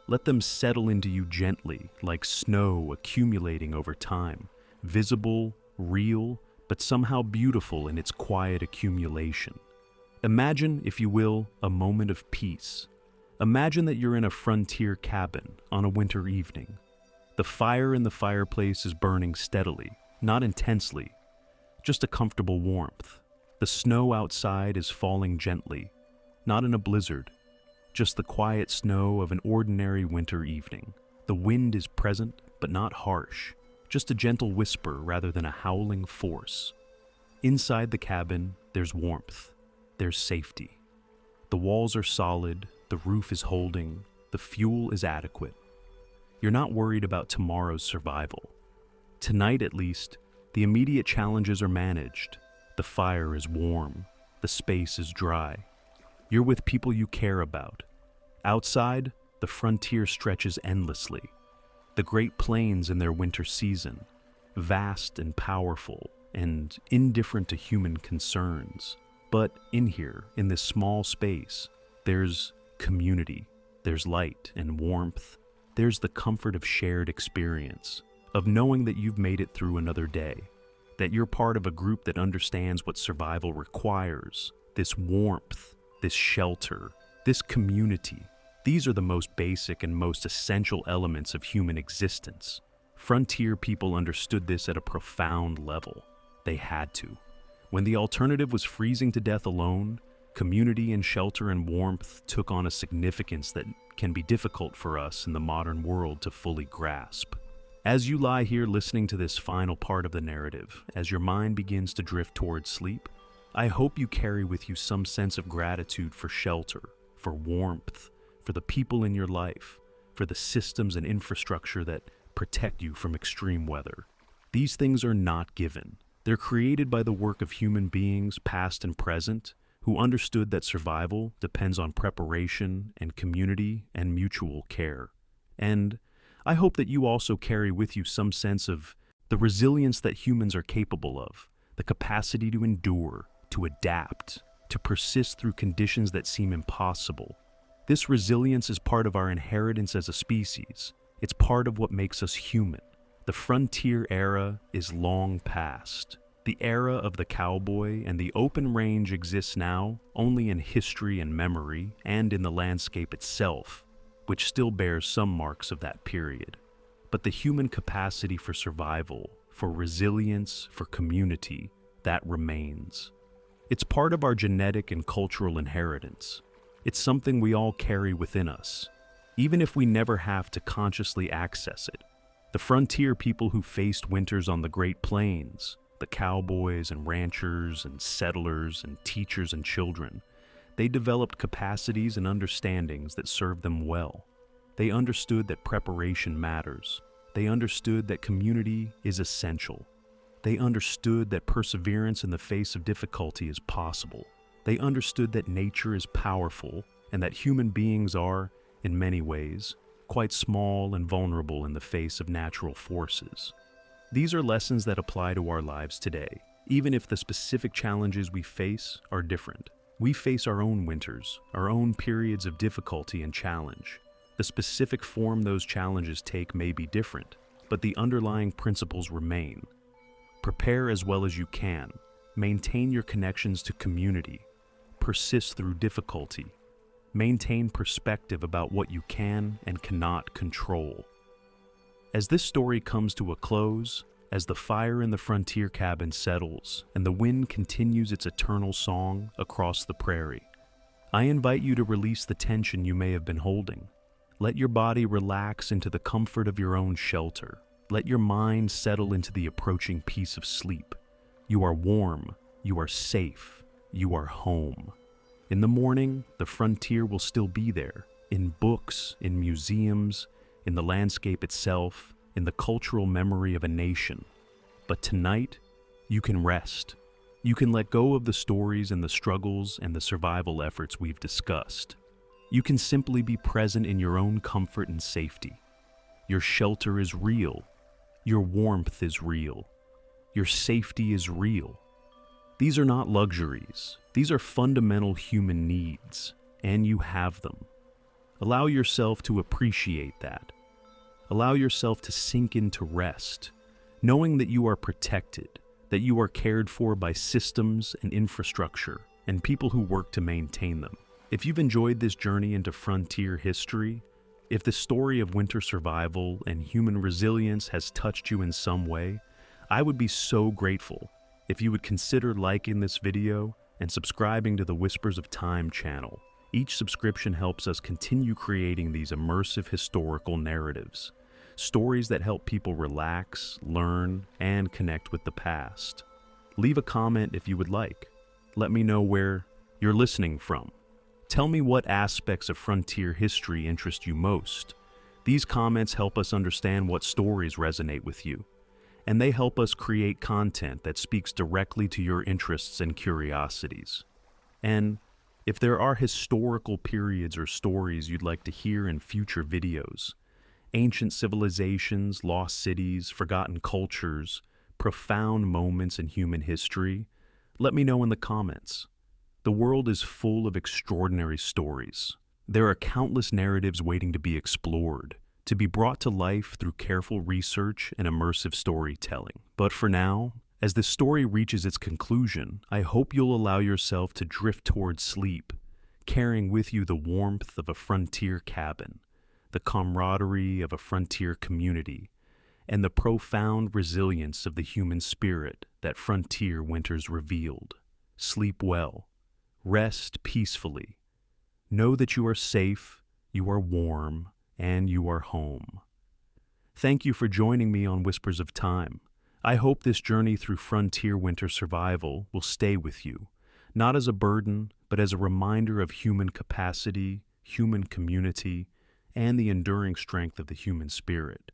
Let them settle into you gently, like snow accumulating over time, visible, real, but somehow beautiful in its quiet accumulation. Imagine, if you will, a moment of peace. Imagine that you're in a frontier cabin on a winter evening. The fire in the fireplace is burning steadily, not intensely, just a comfortable warmth. The snow outside is falling gently, not in a blizzard, just the quiet snow of an ordinary winter evening. The wind is present, but not harsh, just a gentle whisper rather than a howling force. Inside the cabin, there's warmth, there's safety. The walls are solid, the roof is holding, the fuel is adequate. You're not worried about tomorrow's survival. Tonight, at least, the immediate challenges are managed. The fire is warm, the space is dry. You're with people you care about. Outside, the frontier stretches endlessly. The Great Plains in their winter season, vast and powerful and indifferent to human concerns. But in here, in this small space, there's community, there's light and warmth, there's the comfort of shared experience, of knowing that you've made it through another day, that you're part of a group that understands what survival requires, this warmth, this shelter, this community. These are the most basic and most essential elements of human existence. Frontier people understood this at a profound level. They had to. When the alternative was freezing to death alone, community and shelter and warmth took on a significance that can be difficult for us in the modern world to fully grasp. As you lie here listening to this final part of the narrative, as your mind begins to drift towards sleep, I hope you carry with you some sense of gratitude for shelter, for warmth, for the people in your life, for the systems and infrastructure that protect you from extreme weather. These things are not given. They're created by the work of human beings, past and present, who understood that survival depends on preparation and community and mutual care. And I hope that you also carry with you some sense of the resilience that humans are capable of, the capacity to endure, to adapt, to persist through conditions that seem impossible. This resilience is part of our inheritance as a species. It's part of what makes us human. The frontier era is long past. The era of the cowboy and the open range exists now only in history and memory and in the landscape itself, which still bears some marks of that period. But the human capacity for survival, for resilience, for community, that remains. It's part of our genetic and cultural inheritance. It's something we all carry within us, even if we never have to consciously access it. The frontier people who faced winters on the Great Plains, the cowboys and ranchers and settlers and teachers and children, they developed capacities and understandings that served them well. They understood that preparation matters. They understood that community is essential. They understood that perseverance in the face of difficulty is possible. They understood that nature is powerful and that human beings are, in many ways, quite small and vulnerable in the face of natural forces. These are lessons that apply to our lives today, even if the specific challenges we face are different. We face our own winters, our own periods of difficulty and challenge. The specific form those challenges take may be different, but the underlying principles remain. Prepare as well as you can. Maintain your connections to community. Persist through difficulty. Maintain perspective about what you can and cannot control. As this story comes to a close, as the fire in the frontier cabin settles and the wind continues its eternal song across the prairie, I invite you to release the tension you may have been holding. Let your body relax into the comfort of your own shelter. Let your mind settle into the approaching peace of sleep. You are warm, you are safe, you are home. In the morning, the frontier will still be there, in books, in museums, in the landscape itself, in the cultural memory of a nation. But tonight, you can rest. You can let go of the stories and the struggles and the survival efforts we've discussed. You can simply be present in your own comfort and safety. Your shelter is real. Your warmth is real. Your safety is real. These are not luxuries. These are fundamental human needs, and you have them. Allow yourself to appreciate that. Allow yourself to sink into rest, knowing that you are protected, that you are cared for by systems and infrastructure and people who work to maintain them. If you've enjoyed this journey into frontier history, if the story of winter survival and human resilience has touched you in some way, I would be so grateful if you would consider liking this video and subscribing to the Whispers of Time channel. Each subscription helps us continue creating these immersive historical narratives, stories that help people relax, learn, and connect with the past. Leave a comment if you would like. Let me know where you're listening from. Tell me what aspects of frontier history interest you most. These comments help us understand what stories resonate with you, and they help us create content that speaks directly to your interests and curiosities. And if there are historical periods or stories you'd like to hear in future videos, ancient civilizations, lost cities, forgotten cultures, profound moments in human history, let me know in the comments. The world is full of extraordinary stories. There are countless narratives waiting to be explored, to be brought to life through careful research and immersive storytelling. But for now, as this story reaches its conclusion, I hope you'll allow yourself to drift towards sleep, carrying with you the warmth of a frontier cabin, the camaraderie of a frontier community, and the profound resilience of the human spirit that frontier winters revealed. Sleep well. Rest peacefully. Know that you are safe, you are warm, and you are home. Thank you for joining me on Whispers of Time. I hope this journey through frontier winter survival will stay with you, not as a burden, but as a reminder of human capacity, human community, and the enduring strength of the human spirit.